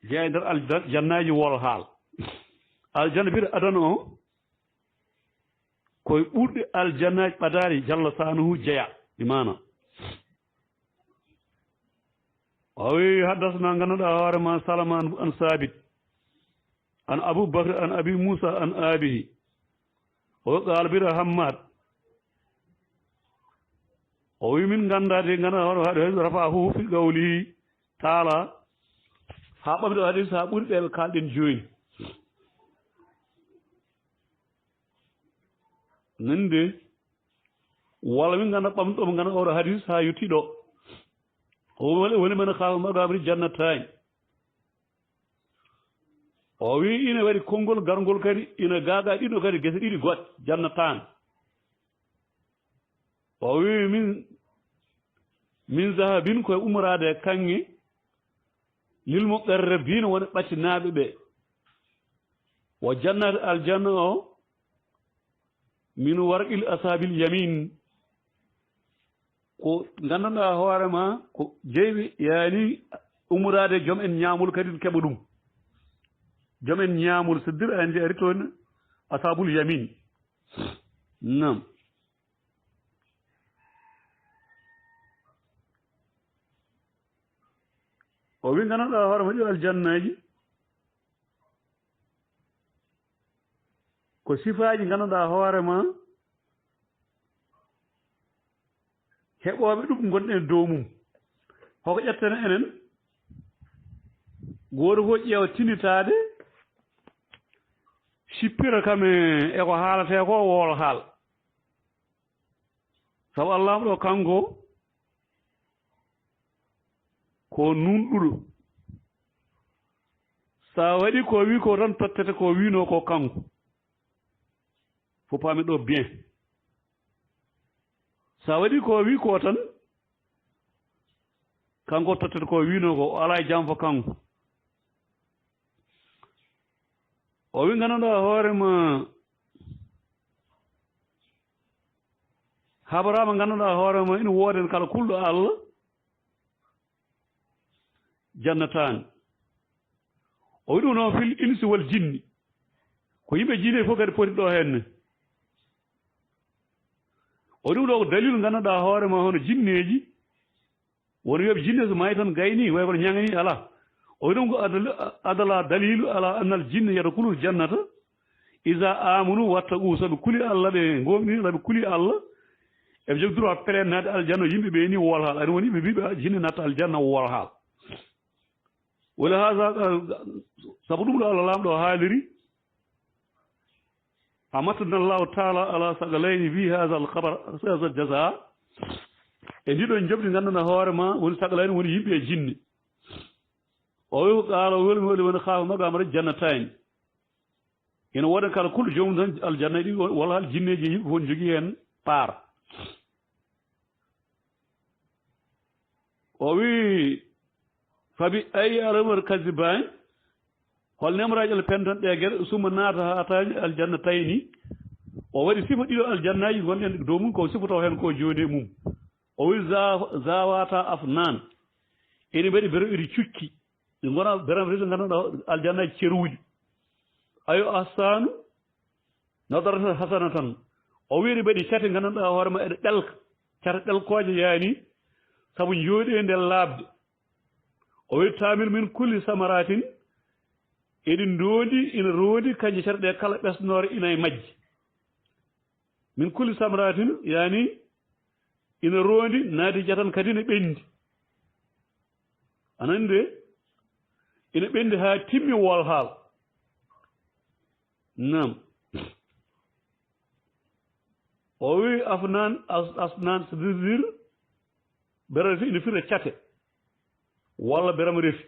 jeeya nder aljannaji wol haal aljanna mbiɗa adan o koye ɓurɗi aljannaji ɓadade jalla sanuhu jeeya imana وي حدثنا غندا هارما سلمان عن ثابت عن ابو بكر عن ابي موسى عن ابيه وقال بير حماد وي من غندا دي غنا هذا رفعه في قوله تعالى حبب دو حديث حبور بيل كالدين جوي نندي ولا من غنا بام تو غنا اور حديث ها يتيدو woni men xaw magabri jannatayn o wi ina waɗi konngol garngol kadi ina gaaga ɗiɗo kadi gese ɗiɗi goɗɗe jannatan o wi min zahabin koye umrade e kanŋe lil muqarrabina woni ɓattinaɓe ɓe wo jannati aljanna o min warqil asabil yamin ko gandanɗa hoorema ko jeyɓe yaani umrade joom en ñaamol kadi keɓa ɗum joom en ñaamol so dir andi ari toon asabul yamin nam o wi gandanɗa hoorema ɗi aljannaji ko sifaji gandanɗa hoorema heɓoɓe ɗum gonɗen dow mum hoko ƴettene enen goto fof ƴeewa tinitade sippira kam eko haalate ko woolo haal sabu Allah ɗo kanko ko nunɗuɗo sa waɗi ko wi ko tan tottete ko wino ko kanko fo paami ɗo bien sa waɗi ko wi ko tan kanko tottete ko wino ko ala jam fo kanko o wi ganduɗa hoorema habarama ganduɗa hoorema ina wooden kala kulɗo Allah jannatani o wi ɗum noon fil insi wal jinni ko yimɓe jinni fof kadi poti ɗo henne o ɗum ɗo ko dalilu ganduɗa hoorema hono jinneji won wiyoɓe jinne so maayi tan gayni way kono ñagani ala o wi ɗum ko adala dalilu ala annal jinne yadkhulul jannata iza amanu wattaqu saɓe kuli Allah ɓe gomɗini saɓe kuli Allah eɓe jogi droit pelen nadde aljanna yimɓe ɓe ni wol haal ani woni yimɓe mbiɓe jinne natta aljanna wol haal wala hasa sabu ɗum ɗo Allah lamɗo haaliri أمتنا الله تعالى على ثقلين في هذا الخبر هذا الجزاء إذا نجبر عندنا هوارما ونثقلين ونجيب جن أو قال ولم خاف ما قام الجنتين إن ورد قال كل يوم الجنة ولا الجن يجيب ونجيين بار أو فبأي أمر كذبان hol nemraji al pentan ɗe gueɗe summa naata hataji aljanna tayni o waɗi sifa ɗiɗo aljannaji gonɗen dow mum ko sifoto hen ko joni mum o wi zawata afnan ene mbaɗi bereɓeɗi cukki ɗi gona beram rese ganduɗa aljannaji ceruuji ayo ahsanu nadaratan hasanatan o wiide mbaɗi cate ganduɗa hoore ma eɗe ɗelka cate ɗelkoje yaani saabu jooɗi e nder laabde o wi tamir min kulli samaratin eɗi ndondi ina rondi kanƴe cate ɗe kala ɓesnore ina e majji min kulli samaratin yaani ina rondi naatija tan kadi ne ɓendi anande ina ɓendi ha timmi wol haal nam o wi afnan asnan sdir bere refi ina firre cate walla berama refi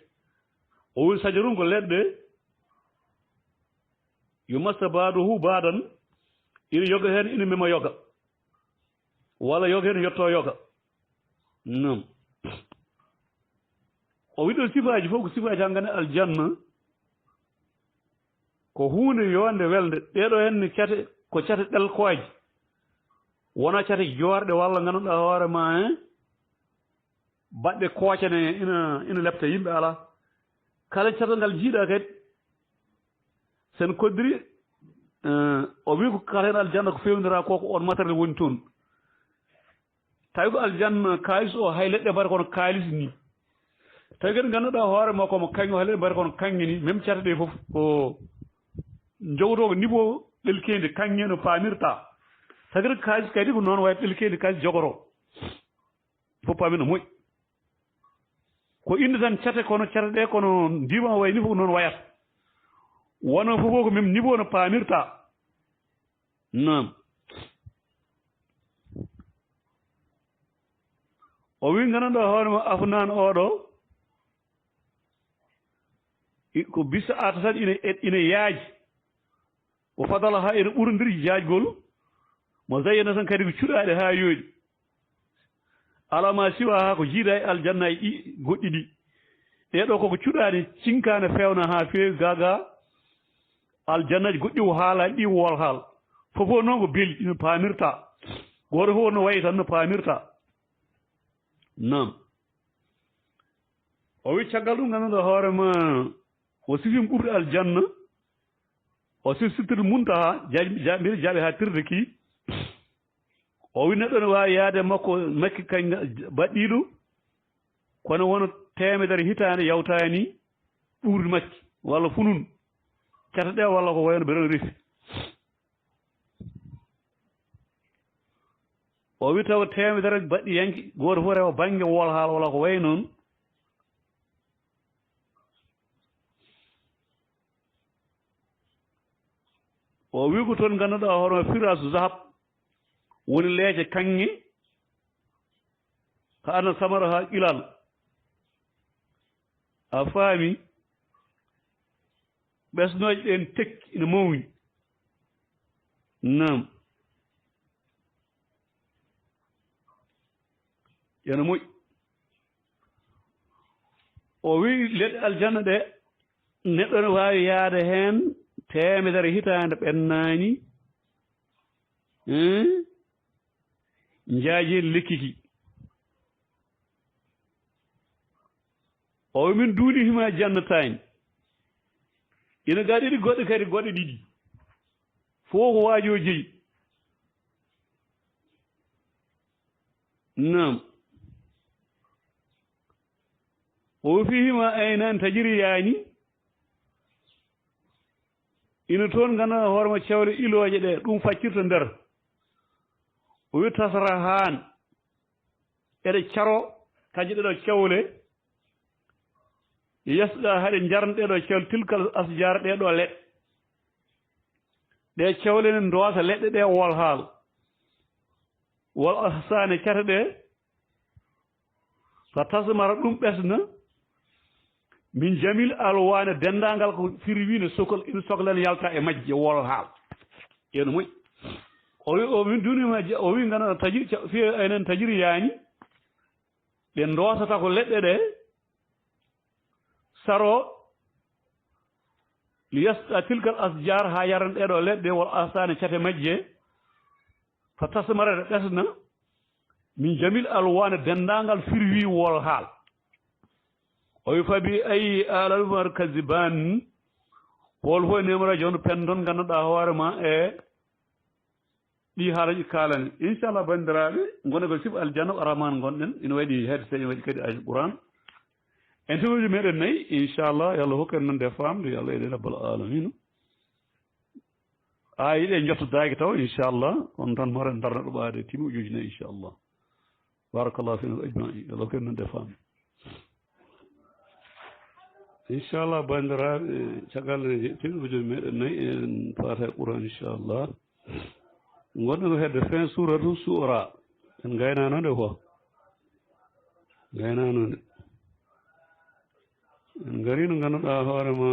o wi sajarun ko leɗɗe yo masta baduhu badan ina yoga hen ina mema yoga walla yoga hen yetto yoga nam o wiɗo sifaji fof ko sifaji ha gane aljanna ko hunde yonde welde ɗeɗo henne cate ko cate ɗelkoje wona cate jorɗe walla ganduɗa hoore ma baɗɗe koocane ina lepta yimɓe ala kala catal ngal jiiɗa kadi sen koddiri o wi ko kala hen aljanna ko fewnira ko on matériel woni toon tawi ko aljanna kalis o hay leɗɗe mbaɗa kono kalis ni tawi kadi ganduɗa hoore ma komo kaŋŋe o hay leɗɗe mbaɗa kono kaŋŋe ni même cate ɗe foof ko jogoto ko niveau ɗelkede kaŋŋe no pamirta tawi kadi kalis kadi ko noon wayata ɗelkede kalis jogoto fof pamir no moƴƴi ko inde tan cate kono cate ɗe kono ndima way ni fof noon wayata wono fof ko même niveau no pamirta nam o wi ganduɗa hoorema afnan oɗo ko bisa ata tan ina yaaji o fadala ha ina ɓurodiri jaajgol mo zayyana tan kadi ko cuɗaɗe ha yooɗi alama siwa ha ko jiida e aljanna e goɗɗi ɗi ɗeɗo koko cuɗani cinkane fewna ha fewi gaga aljannaji goɗɗi o haalaji ɗi wol haal fofo noon ko beeli ina pamirta goto fof no wayi tan no pamirta nam o wi caggal ɗum ganduɗa hoorema o sifim ɓurde aljanna o sif sittirde muntaha mbiɗa jaaɓe ha tirde ki o wi neɗɗo ne wawi yaade makko makki kañ baɗɗiɗo kono wona temedere hitande yawtani ɓurde makki walla funun cata ɗe walla ko wayno beɗon refi o wi tawa temedere baɗɗi yanki goto fof rewa banggue wol haal walla ko way noon o wi ko toon ganduɗa hoorema firasu zahab woni leeje kaŋŋe ha ana samara ha qilal a faami ɓesnoje ɗen tekki ina mawni nam yana moƴƴi o wi leɗɗe aljanna ɗe neɗɗo ne wawi yaade hen temedere hitande ɓennani jaaji lekkiki o wi min duuli hima jannatani ina gaɗiɗi goɗɗe kadi goɗɗe ɗiɗi fof ko waajo jeeyi nam o fihima aynan tajiri yaani ina toon ganduɗa hoorema cewle iloje ɗe ɗum faccirta nder o wi tasra haan eɗe caro kañƴe ɗeɗo cewle yesɗa haɗe jarna ɗeɗo cewle tilkal asjar ɗeɗo leɗɗe ɗe cewle ne doosa leɗɗe ɗe wol haal wol ahsane cate ɗe so tasmara ɗum ɓesna min jamil alwane dendagal ko firwi ne sokol ina sohlal yalta e majje wol haal eno moƴƴi o wi o min dunima o wi ganduɗa tajiri fi enen tajiri yaani ɗe dosata ko leɗɗe ɗe saro liyasta tilkal asjar ha yaran ɗeɗo leɗɗe wol asane cate majje so tasmarede ɓesna min jamil alwane dendagal firwi wol haal o wi fabi ayi alal markaziban hol fo nemra jono pen don ganduɗa hoore ma e ɗi haalaji kalani inchallah bandiraɓe gone ko sib aljanna arahman gonɗen ina waɗi hedde so ina waɗi kadi alquran en tewoji meɗen nayyi inchallah yo Allah hokku en nande famde yo Allah eɗen rabbal alamina yiɗe jottodaki taw inchallah on tan maren darna ɗo ɓaade timi ujuji nayyi inchallah barakallahu fina ajmain yo Allah hokku en nande famde inchallah bandiraɓe caggal tewoji meɗen nayyi en faata e quran inchallah gonɗen ko hedde fin suratu suura en gaynanode ko gaynanode en gari no ganduɗa hoorema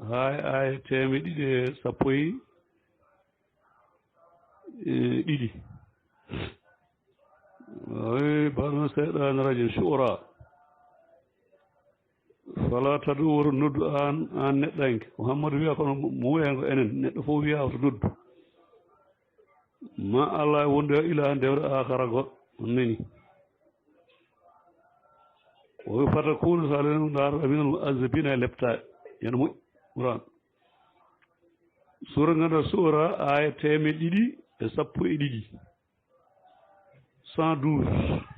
hay ay teme ɗiɗi e sappo e ɗiɗi oy baɗno seeɗani radio suura fala tadu woto noddu an neɗɗanke Mouhamadou wiya kono mo wiya ko enen neɗɗo fof wiya to noddu ma Allah wonde ila ndewre akara goɗɗo on nani o fata kuno so aleno ndaaro aminal muazzabina e leptaɓe yen moƴƴi Qur'an sura ganduɗa suura aya teme ɗiɗi e sappo e ɗiɗi 112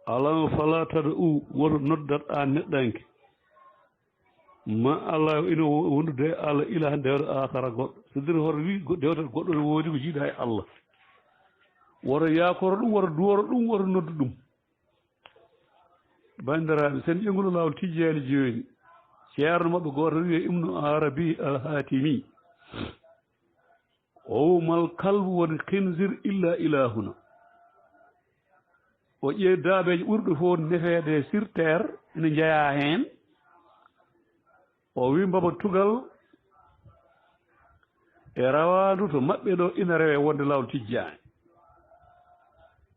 Allah fala tad'u woto noddat an neɗɗanke ma Allah ina wondude Allah ila ndewre akara goɗɗo so dir hoto wi dewtere goɗɗo ne woodi ko jiiɗa e Allah woto yakoro ɗum woto duworo ɗum woto noddu ɗum bandiraɓe sen ƴenguno lawol tijjani joni ceerno mabɓe goto wiye ibnu arabi al-hatimi o mal kalbu woni khinzir illa ilahuna o ƴeewi daabeje ɓurɗo fof nefeede sur terre ene jeeya heen o wi mbaba tugal e rawandu to maɓɓe ɗo ina rewe wonde lawol tijjani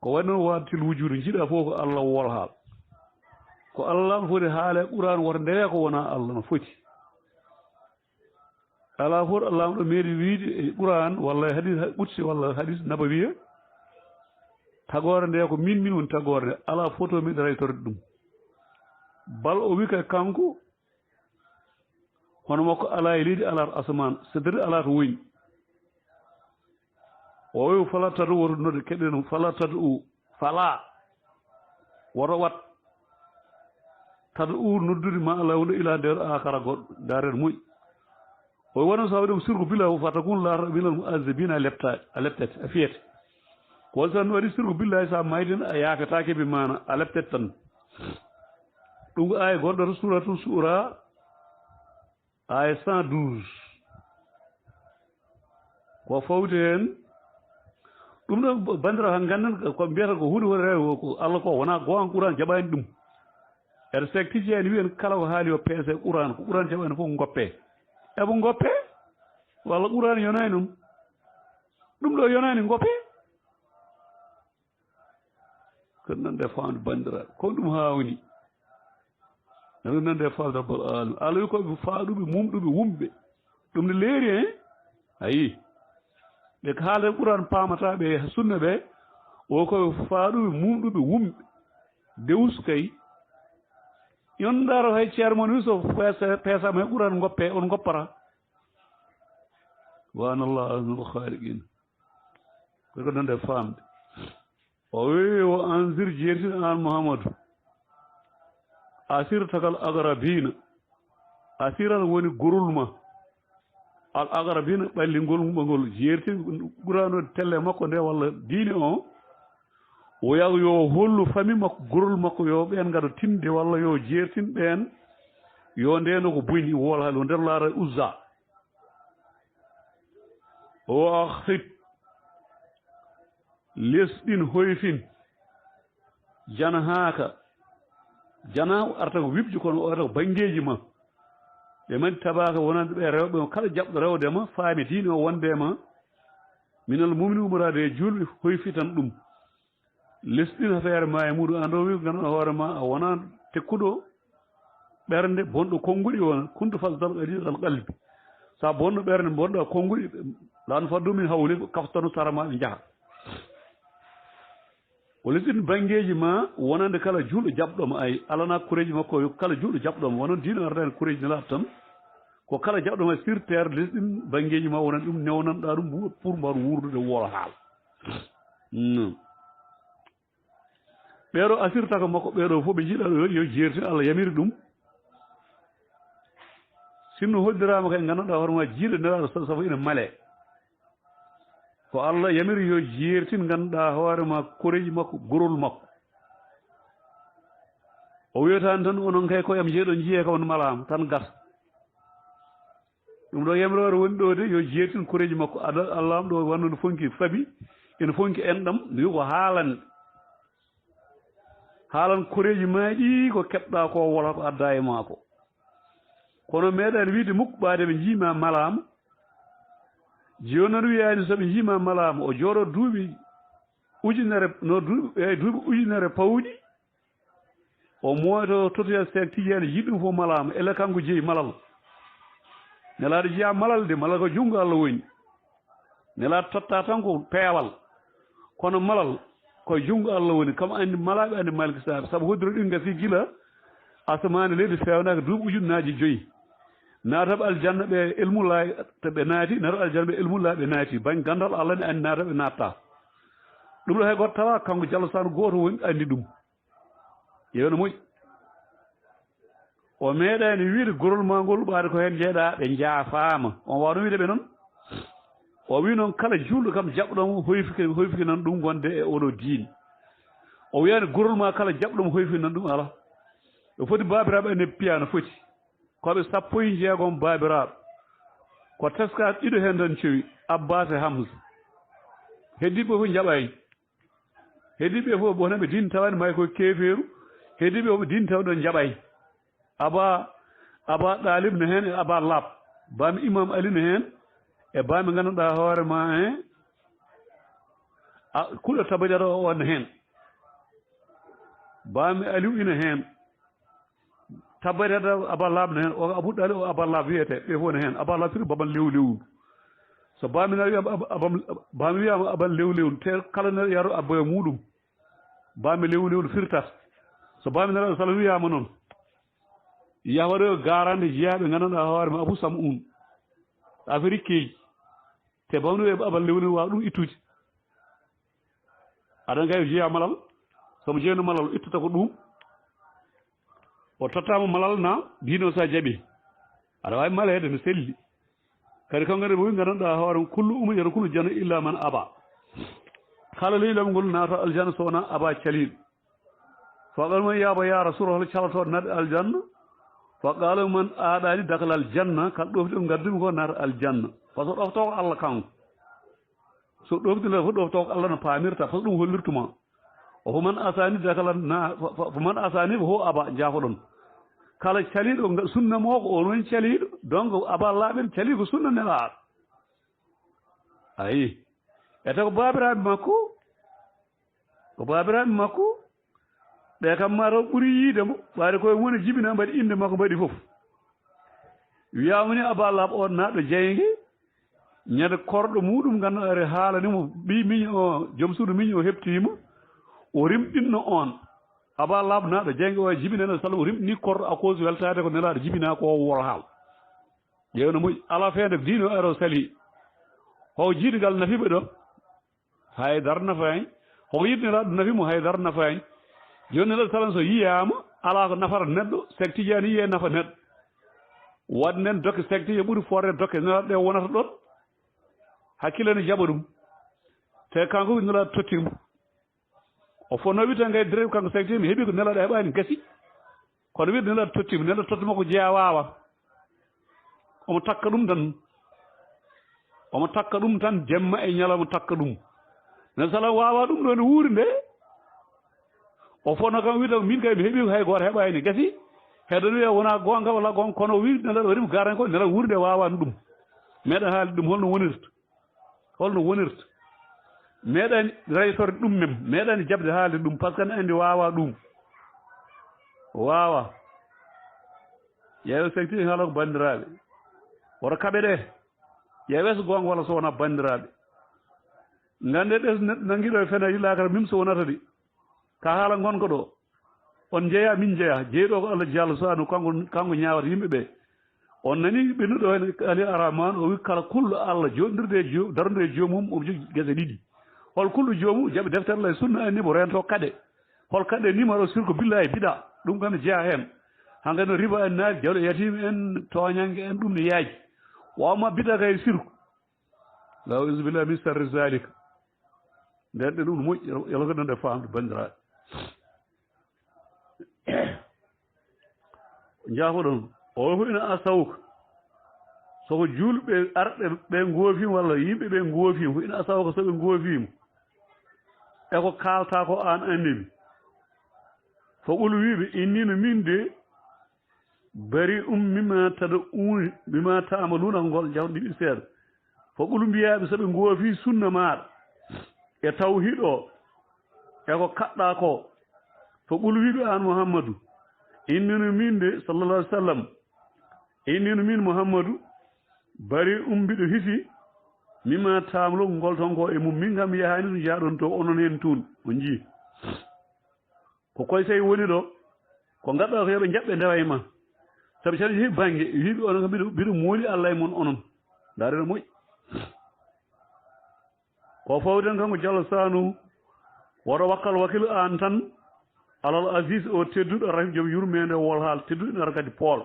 ko waɗi noon wadtil wujude jiiɗa fof ko Allah wol haal ko Allah no foti haale Qur'an woto ndewe ko wona Allah no foti ala fof Allah ɗo meeɗi wiide e Qur'an walla hadis ɓutsi walla hadis nabawiya tagore nde ko min woni tagore nde ala photo miɗo raytorde ɗum bal o wi kay kanko hono makko ala e leydi ala to asaman sediri ala to woñi o wi fala tadu woto nodde keɗen fala tadu fala woto wat tadu noddude ma ala wonde ila nder akara goɗɗo daren moƴƴi o wona so waɗi ɗum surko bila fata kun laata minal muazzabina a leptete a fiyete won tan waɗi surko billahi sa maydin a yakatake bi mana a leptete tan ɗum ko aya goɗɗo to suratu suura aya 112 ko fawti hen ɗum ɗo bandira han ganden ko mbiyata ko hunde woni rew ko Allah ko wona goon Qur'an jaɓani ɗum ete sek tijjani wiyen kala ko haali o peese Qur'an ko Qur'an jaɓani fof goppe eɓe goppe walla Qur'an yonani noon ɗum ɗo yonani goppe ko nande famde bandiraɓe ko ɗum hawni nande nande famde rabbal alamin Allah wi koɓe faaɗuɓe mumɗuɓe wumɓe ɗum ne leeri hen ayi ɓe ko haalde Qur'an pamataɓe sunna ɓe o koɓe faaɗuɓe mumɗuɓe wumɓe dewus kay yon daro hay ceermon wi so peesama he Qur'an goppe on goppata wana Allah azul khaliqin ko nande famde o wi o anzir jeertin an Mouhamadou asirtakal agrabina asiran woni gorulma al agrabina ɓallingol ngol jeertin ɓurano telle makko nde walla diine o yaw yo hollu fami makko gorol makko yo ɓen gaɗa tinde walla yo jeertin ɓen yo ndeno ko boyni wol haali o nder laara uzza o ahit lesɗin hoyfin jana haaka jana arta ko wibji kono o arta ko bangeji ma ɓe mani tabaka wonande ɓe rewɓe kala jaɓɗo rewdema faami diine o wondema minal mumni umorade e julɓe hoyfitan ɗum lesɗin affaire ma e muɗum ando wi ganduɗa hoore ma a wona tekkuɗo ɓernde bonɗo konnguɗi wona kuntu fasdal qaliqal qalbi sa bonɗo ɓernde bonɗo konnguɗi lan faddu min hawli kaftanu sarama ɓe jaaha o lesɗin bangeji ma wonande kala juuɗo jaɓɗoma ay alana kureji makko yo kala juuɗo jaɓɗoma wonon dino ardani kureji nelaɗo tan ko kala jaɓɗoma sur terre lesɗin bangeji ma wonan ɗum newnanɗa ɗum pour mbar wurdude woola haal ɓeeɗo asirta ko makko ɓeeɗo fof ɓe jiiɗa ɗo yo jeertin Allah yamiri ɗum sinno hoddirama kay ganduɗa hoorema jiiɗo nelaɗo safo ina male ko Allah yamiri yo jeertin ganduɗa hoorema koreji makko gorol makko o wiyatani tan onon kay koyam jeeɗo jiiye kam malama tan gasa ɗum ɗo yamirore woni ɗo de yo jeertin koreji makko Allah ɗo wanno no fonki fabi ene fonki enɗam wi ko haalan koreji ma ɗi ko keɓɗa ko wola ko adda e ma ko kono meeɗani wiide mukko ɓaade ɓe jiima malama joni noon wiyani soɓe jiima malama o jooɗo duuɓi ujunere no duuɓi ujunere pawɗi o moyto totoya sek tijani jiɗɗum fof malama ele kanko jeeyi malal nelaɗo jeeya malal de malal ko junngo Allah woni nelaɗo totta tan ko peewal kono malal koye junngo Allah woni kam andi malaɓe andi malki saaɓe saabu hoddiro ɗin gasi gila asamani leydi fewnaka duuɓi ujunnaji 5 naataɓe aljanna ɓe elmullahi to ɓe naati nataɓe aljanna ɓe elmullahi ɓe naati bañ gandal Allah ne andi naataɓe natta ɗum ɗo hay goto tawa kanko Diallo Sall goto woni andi ɗum yewno moƴƴi o meeɗani wiide gorol ma ngol ɓaade ko heen jeeɗa ɓe jaafama on wawno wiide ɓe noon o wi noon kala julɗo kam jaɓɗomo hoyfiki nan ɗum gonde e oɗo diine o wiyani gorol ma kala jaɓɗomo hoyfiki nan ɗum ala o foti babiraɓe ene piya no foti koɓe 16 babiraɓe ko teska ɗiɗo hen tan cowi Abbas e Hamsa heddiɓe fof jaɓani heddiɓe fof bonaɓe dine tawani may koye keferu heddiɓe fof dine taw ɗon jaɓay aba ɗalib ne hen e aba lab bami Imam Ali ne hen e bami ganduɗa hoorema kuɗo tabajata o ne hen bami Aliou ina hen tabbatata aba lab ne hen o Abou Ɗali o aba lab wiyete ɓe fof ne hen aba lab siri baban lewlewlu so bamina wiyama bami wiyama aban lewlewlu te kala ne yaro abboye muɗum bami lewlewlu firtat so bami nelaɗo sala wiyama noon yahoɗo garande jeeyaɓe ganduɗa hoorema Abou Samoun affaire keeji te bamno wiye abal lewlewlu wawa ɗum ittude aɗa gay jeeya malal somo jeeyno malal ittata ko ɗum o tottama malal na dino sa jaaɓi aɗa wawi malede no selli kadi kankone ɓe wi ganduɗa hoore kullu umujata kullu janna illa man aba kala leylama ngol naata aljanna sowona aba caliɗo fa qal man yaaba ya rasul hol calato naɗe aljanna fa qala man aɗani dakal aljanna kala ɗofti ɗo gaddumi ko naata aljanna par ce que ɗofto ko Allah kanko so ɗoftinta fof ɗofto ko Allah no pamirta par ce que ɗum hollirtuma o fo man asani dakala fo man asani fo aba jaafoɗon kala caliɗo sunna mo ko on woni caliɗo donc aba laaɓen cali ko sunna nelaɗo ayi ete ko babiraɓe makko ɓe kam mataw ɓuuri yiidemo ɓaade koye woni jibina mbaɗi inde makko mbaɗi fof wiyamani aba laaɓ on naɗɗo jeygue ñande korɗo muɗum ganduɗa are haalanimo ɓi miñ o joom suudu miñ o heptima o rimɗinno on aba laaɓ naɗo jeygue o jibineno sall o rimɗini korɗo à cause weltade ko nelaɗo jibina ko wol haal ƴewno moƴƴi ala feede dino aro sali ho jiidigal nafiɓe ɗo haydara nafani hoko yiɗ nelaɗo nafimo haydara nafani joni nelaɗo salan so yiyama ala ko nafata neɗɗo sek tijani yiye nafa neɗɗo wadden dokke sek tije ɓuuri forde dokke nelaɗo ɗe wonata ɗon hakkille ne jaɓa ɗum te kanko ko nelaɗo tottirmo o fonno wi tan kay direct kanko sek tije mi heeɓi ko nelaɗo heɓani gasi kono wiide nelaɗo tottimo nelaɗo tottuma ko jeeya wawa omo takka ɗum tan jemma e ñalawma takka ɗum ne sala wawa ɗum ɗo ne wuuri nde o fonno kam wiide min kay mi heeɓi ko hay goto heɓani gasi heɗon wiya wona gonga walla gonga kono wi nelaɗo waɗimo garani ko nelaɗo wuuri nde wawani ɗum meeɗa haali ɗum holno wonirta meeɗani raytorde ɗum mem meeɗani jabde haalde ɗum par ce que ne andi wawa ɗum wawa ƴeewe sectiri haala ko bandiraɓe woto kaɓe ɗe ƴeewe so gonga walla so wona bandiraɓe gande ɗes neɗɗo nanguiɗo e fene yillakata mim so wonata de ka haala gonko ɗo on jeeya min jeeya jeeyɗo ko Allah Jalla Sanu kanko ñaawata yimɓe ɓe on nani ɓennuɗo hen Ali Arahman o wi kala kulɗo Allah joɗirde darde e joomum omo jogui guese ɗiɗi hol kulɗo joomum jaɓi deftere Allah e sunna annimo rento kaɗe hol kaɗe numéro surko billahi biɗa ɗum kam ne jeeya hen hankkadi no riba en naati jawɗo yatima en toñangue en ɗum ne yaaji wawma biɗa kay sirku la usubillah min sarri zalika nden ɗe ɗum moƴƴi yala ko ɗon ɗe famde bandiraɓe jaafoɗon o fo ina asawka soko julɓe arɗe ɓe goofima walla yimɓe ɓe goofima fo ina asawka soɓe goofima eko kalta ko an andimi fo ɓulu wiɓe innino min de bari mima tada uni mima tamaluna ko ngol jawɗi ɗiɗi seeɗa fo ɓulu mbiyaɓe soɓe goofi sunna maɗa e tawhid o eko kaɗɗa ko fo ɓulu wiɓe an Muhammadou innino min de sallallah alih w sallam innino min Muhammadou bari mbiɗo hifi mima tamlo ngol ton ko e mum min kam yahani to jaaɗon to onon hen tun o jii ko koye tawi woni ɗo ko gadɗa ko yoɓe jaɓɓe ndewa e ma saabu tan heeɓi banggue wiɓe onon kam mbiɗo mooli Allah e mon onon dareno moƴƴi ko fawden kanko Jalla Sanu woto wakkal wakilu an tan alal Aziz o tedduɗo rafi joom yurmede wol haal tedduɗo ina kadi pool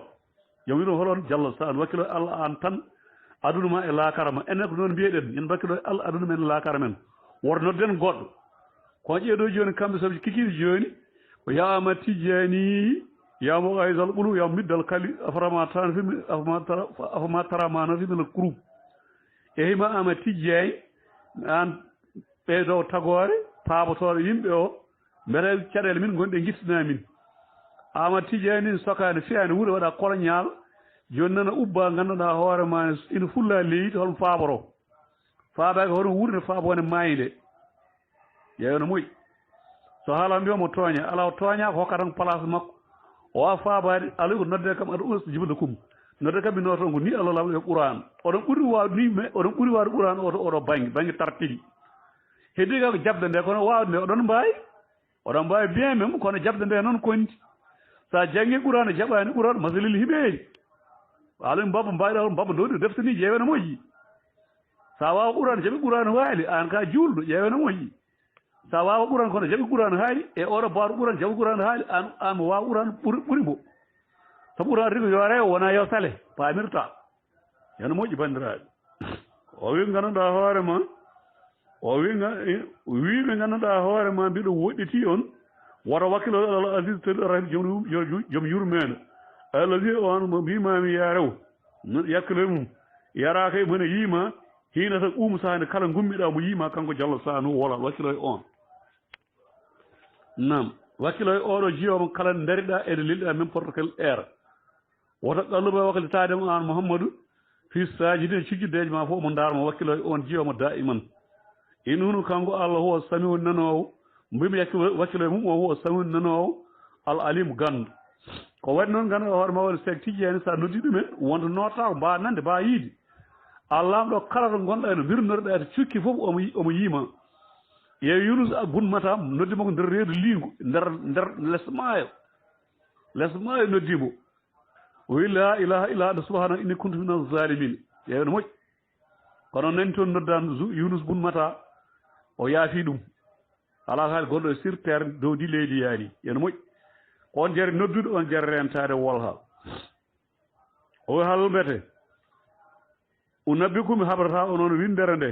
joom yurmo holon Jalla Sanu wakkilo Allah an tan aduna ma e laakara ma enen ko noon mbiyeɗen en bakkilo Allah aduna men e laakara men woto nodden goɗɗo ko ƴeeɗo joni kamɓe saabu kikiɗe joni ko yawama Tijjani yawmo aysal ɓulu yaw middal kali afama taramano fimel groupe e hima ama Tijjani an ɓeydo tagore paabotoɗo yimɓe o mbete caɗele min gonɗe guittina min ama Tijjani sokani fiyani wuuro waɗa koloñal joni nana ubba ganduɗa hoore ma ina fulla leydi holmo faaboro faabaki hono wuurde faabone mayde yeyno moƴƴi so haala mbiyamo tooña ala o tooña ko hokka tan place makko o wawa faabade ala ko nodde kam aɗa usta jibina kum nodde kam mi noton ko ni Allah lamɗo e Qur'an oɗon ɓuuri wawde ni oɗon ɓuuri wawde Qur'an oɗo banggue tartigi heddi ka ko jabde nde kono wawde nde oɗon mbawi bien même kono jabde nde noon konti sa janggi Qur'an jaɓani Qur'an masalil hiɓeji ala mbaba mbaɗa mbaba dowdi deftani ƴeewene moƴƴi sa wawa Qur'an jaɓi Qur'an haali an ka julɗo ƴeewene moƴƴi sa wawa Qur'an kono jaɓi Qur'an haali e oɗo mbawɗo Qur'an jaɓi Qur'an haali an mo wawa Qur'an ɓuuri mo sabu Qur'an rigo yo rewo wona yo sale pamirta heno moƴƴi bandiraɓe o wi ganduɗa hoore ma o wiɓe ganduɗa hoore ma mbiɗo woɗɗiti on woto wakkilo Allah Aziz teɗo rafi joom yurmede Allah wi on mo mbimami ya rew yakkilo mum yaraka e mone yiima hinata umsani kala gummiɗa mo yiima kanko Jalla Sanu wola wakkilo e on nam wakkilo e oɗo jiyomo kala dariɗa ede lilɗa n'importe quelle heure woto ɗalluba waklitademo an Mouhammadou fi sajidine cujjudeje ma fof mo darmo wakkilo e on jiyomo daiman inunu kanko Allah huwa samiu nanowo mbimi yakki wakkilo e mum o huwa samiu nanowo al alim gandu ko waɗi noon ganduɗa hoore ma waɗa Seck Tijjani sa noddi ɗumen wonta nota ko mba nande mba yiide Allah ɗo kala to gonɗa eno birnotoɗa to cukki fof omo yiima yew Yunus Bun Matam noddimo ko nder reedu lingu nder less maayo noddimo o wi la ilaha illa anta subhanaka inni kuntu minaz zalimin yewno moƴƴi kono nani toon noddan Yunus Bun Mata o yaafi ɗum ala haali gonɗo e sur terre dowdi leydi yaani yeno moƴƴi on jere nodduɗo on jere rentade wolha o wi hal mbete unabbikum habrata onon windere nde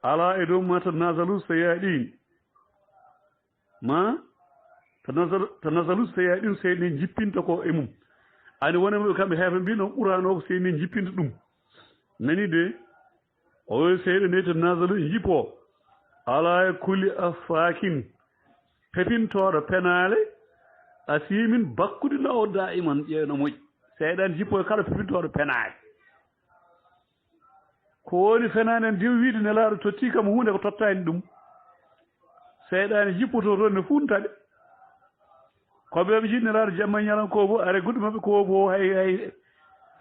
ala e dow ma tanazalu sayaɗin ma tanazalu sayaɗin seyni jippinta ko e mum ani wonamo kamɓe heefe mbino ɓurano ko seyni jippinta ɗum nani de o wi seyɗo nde tanazalu e jippo ala e kulli affakin pepintoɗo penale a simin bakkude lawo daiman ƴeewno moƴƴi seyɗan jippo e kala pepintoɗo penale ko woni fenani en diw wiide nelaɗo totti kam hunde ko tottani ɗum seyɗani jippoto toon ne funtaɗe koɓe ɓe jiɗi nelaɗo jamma ñalan ko bo are guɗɗi mabɓe ko bo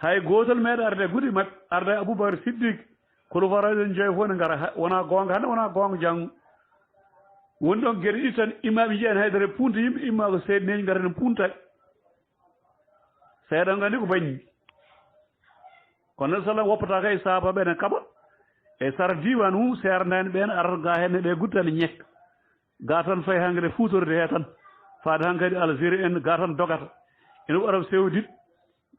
hay gotol meeɗa arde guɗɗi mabɓe arde Aboubacry Siddique kono faraden joyi fof ne gara wona gonga hande wona gonga janggo woni ɗon gueɗe ɗi tan immaɓe jiyan haydara punta yimɓe imma ko seeɗa neñi garane puntaɓe seeɗan gandi ko bañi kono nde sallam woppata kay sahabaɓe ne kaɓa e sara diwan mum serdani ɓen arata ga henne ɓe guddani ñekka ga tan fayi hankkadi futorde he tan faade hankkadi algérie en ga tan dogata ene ko arab saoudite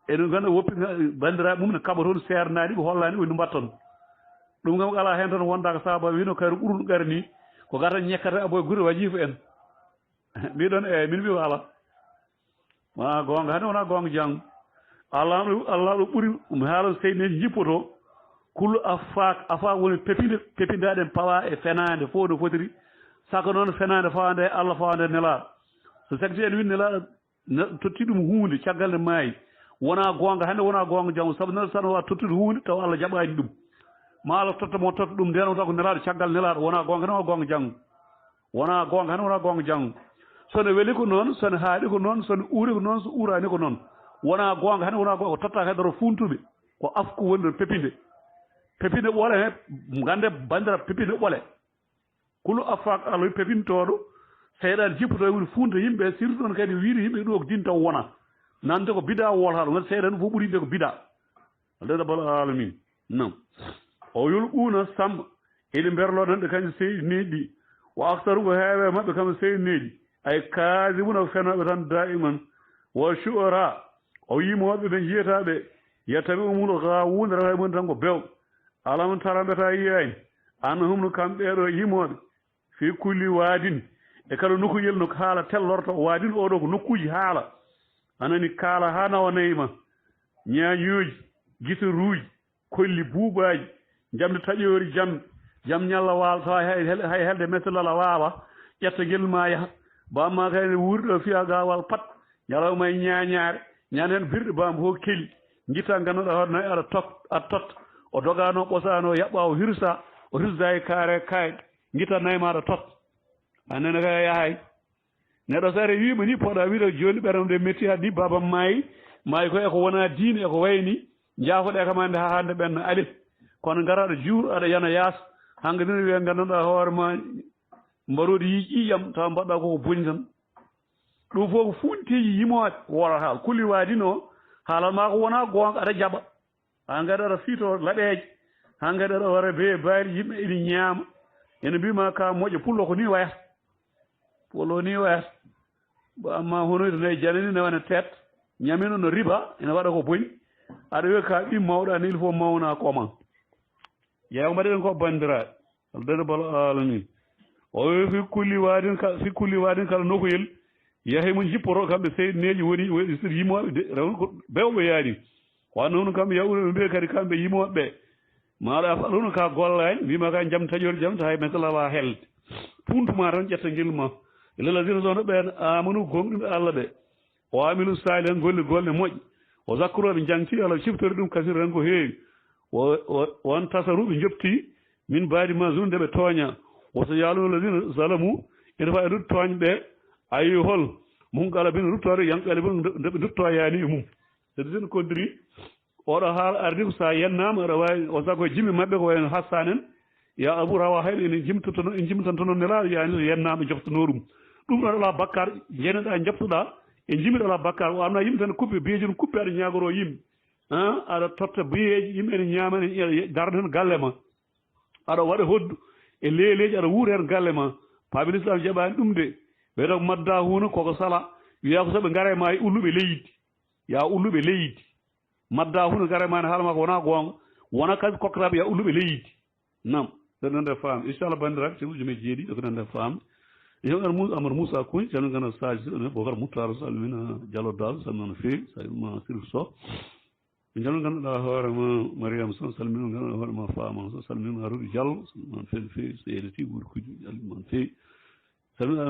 ene ganda woppi bandiraɓe mum ne kaɓa toon sernani ɓe hollani ɓe no mbatton ɗum kam ala hen tan wonda ko sahabaɓe wino kayro ɓuurno garni ko gata ñekkata aboye guure wajifa en mbiɗon eyyi min mbi ala ma gonga hande wona gonga janggo allah ɗo ɓuuri haalon seyneji jippoto kullu afak woni pepindaɗen pawa e fenade fof no fotiri saka noon fenade fawande allah fawande nelaɗo so sakti en wi nelaɗo totti ɗum hunde caggal nde maayi wona gonga hande wona gonga janggo saabu neɗɗo tan wawa tottude hunde taw allah jaɓani ɗum ma Allah totta mo totta ɗum nden taw ko nelaɗo caggal nelaɗo wona gonga tan wona gonga janggo wona gonga tan wona gonga janggo sono weeli ko noon sono haaɗi ko noon sono uuri ko noon so uurani ko noon wona gonga hande wona gonga ko totta haydara funtuɓe ko afku woni ɗon pepinde ɓole he gande bandira pepinde ɓole kulu afak allah pepintoɗo seyɗan jippoto woni funta yimɓe surtout noon kadi wiide yimɓe ɗo ko din taw wona nande ko bida wolhaɗo gati seyɗan fof ɓuuri yimɓe ko bida allahu bal alamin non o yulɓuna samba eɗi berloɗon ɗe kañum seydineji o aktaru ko heewe mabɓe kam seydineji ay kasimuna fenoɓe tan daiman wo suora o yimoɓe ɓe jiyataɓe yettaɓe umuno ka wunderata mum tan ko bew alam tarambeta yiyani annahum no kamɓe ɗo yimoɓe fi kulli waadin e kala nokkuyel no haala tellorto waadin oɗo ko nokkuji haala anani kaala ha nawa nayima ñañoji guitoruji kolli buubaji jamde taƴori jam ñalla waala tawa hay helde metelala waawa ƴetta guel ma yaaha bamma kayne wuurɗo fiya gawal pat ñalawma e ñañare ñan hen birɗe bamba ho keli guitta ganduɗa hoɗo nayi aɗa totta o dogano ɓosano yaɓɓa o hirsa e kaare kayɗe guitta nayi ma aɗa totta annene ka yahay neɗɗo sare wima ni poɗa wiide joni ɓeram de metti ha ni babam maayi ko eko wona diine eko wayni jaafoɗe kam hande ha hande ɓenno alif kono garaɗo juur aɗa yana yaas hanke nene wiya ganduɗa hoore ma mbarude ƴiƴam tawa mbaɗɗa koko booni tan ɗum fof ko funtiji yimoɓe wora haal kulli waadino haalanma ko wona gonga aɗa jaɓa han kadi aɗa fiito laaɓeje han kadi aɗa wara be baari yimɓe ina ñaama ene mbima ka moƴƴo pullo ko ni wayata pullo ni wayata amma honoyde nayi janani newane tet ñamino no riba ene waɗa ko booni aɗa wiya ka ɓi mawɗo ani il faut mawna koma yeewa mbaɗeɗen ko bandiraɓe aldene balo alamin o wi fi kulli waadin kala nokoyel yahe mo jippoto kamɓe seydineji woni yimoɓe rew ko bewɓe yaani wanno hono kamɓe yawuno mbiye kadi kamɓe yimoɓe ɓe maɗa faɗono ka gollani mbima ka jaam taƴori jamta hay mesela wa helde puntuma tan ƴetta guelma lelasino sono ɓen amanu gonɗuɓe allah ɓe o amilu sali hen golle moƴƴi o zakkuroɓe jangti allah ciftori ɗum kasiri tan ko heewi won tasaruɓe jopti min baadi ma zunde ɓe tooña woto yaaluno ladina zalamu ene fawi rut tooñɓe ayi hol mum kala bino ruttode yankale bon ndeɓe dutto yaani e mum sedi sen koddiri oɗo haala ardi ko sa yennama aɗa wawi o sago jimmi mabɓe ko wayno hassan en ya abou rawa hayɗo ene jimtantono nelaɗo yani so yennama joftono ɗum ɗum ɗon ala bakkar jeneɗa joftoɗa e jimiɗo ala bakkar o amna yimɓe tan kuppe biyeji no kuppe aɗa ñagoro yimɓe aɗa totta biyeji yimɓe ene ñamani darde hen galle ma aɗa waɗa hoddu e leleji aɗa wuura hen galle ma paabi l'islam jaɓani ɗum de wiyata ko madda huno koko sala wiya ko sooɓe gaare ma e ulluɓe leydi ya ulluɓe leydi madda huno gaare ma ne haalama ko wona gonga wona kadi kokkataɓe ya ulluɓe leydi nam ɗo nande faam inchallah bandiraɓe ceerno me jeeɗiɗo ko nande faam yewɗan amadou moussa koñ ceerno gana saji ɗo bocar moutaro salmina diallo dal salmina no feewi salmima sirif so ceerno ganduɗa hoorema mariama son salmina ganduɗa hoorema fama so salmina haruɗo diallo salmina no feewi no feewi so yeɗeti wuuri kuji salmima no feewi salmina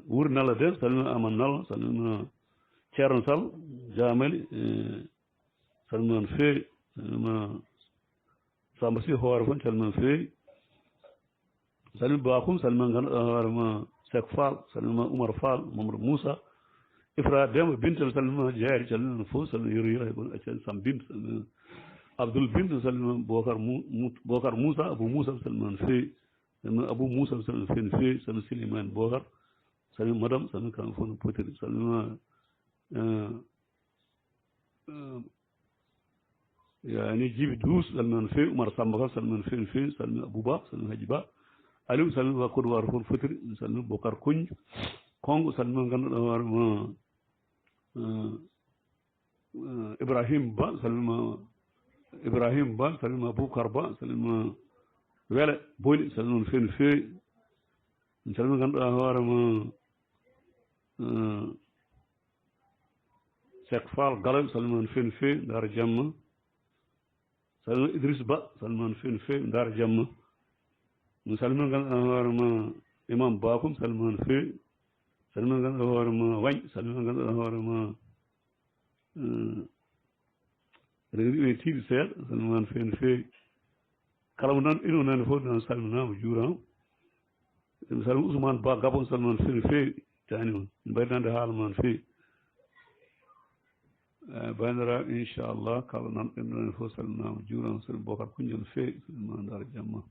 wuuri nalla den salmina aman nalla salmina ceerno sall jamali salmina no feewi salmina samba si hoore fon salmina no feewi salmina bakum salmina ganduɗa hoorema sek fall salmina oumar fall mamadou moussa ifra demba bintel salmina jeeri salmina no fof salmina yoroyira hay gon accani sam binte salmina abdoul binte salmina bocar moussa abou moussa salmina no feewi salmin Abou Moussa salmin feewi no feewi salmin Souleymane Bocar salmin madame salmin kamɓe fof no potiri salmina yani Djiby Douce salmina no feewi Oumar Samba Kane salmina no feewi no feewi salmin Abouba salmin Hadji Ba Aliou salmin wa Côte d'Ivoire fof no fotiri salmin Bocar Koño Kongo salmin ganduɗa hoorema Ibrahima Ba salmima Ibrahima Ba salmima Boubacar Ba salmima Wele Boli salmima no feewi no feewi mi salmina ganduɗa hoorema Seck Fall Galoy salmima no feewi no feewi Daara Jamma salmima Idrissa Ba salmima no feewi no feewi Daara Jamma mi salmina ganduɗa hoorema Imam Bakoum salmima no feewi salmina ganduɗa hoorema Wagne salmina ganduɗa hoorema eɗen wiɓe tiiɗi seeɗa salmima no feewi no feewi kala mo nan ino nane fof nan salminama juurama mi salmina Ousmane Ba Gabon salmima no feewi no feewi tani on mi mbaɗinande haala ma no feewi bandiraɓe inchallah kala nanɗo ino nane fof salminama juurama salmi Bocar Koño no feewi salmima Daara Jamma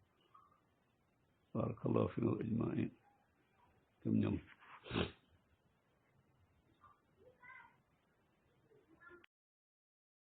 barakallahu fina ajmain kam ñam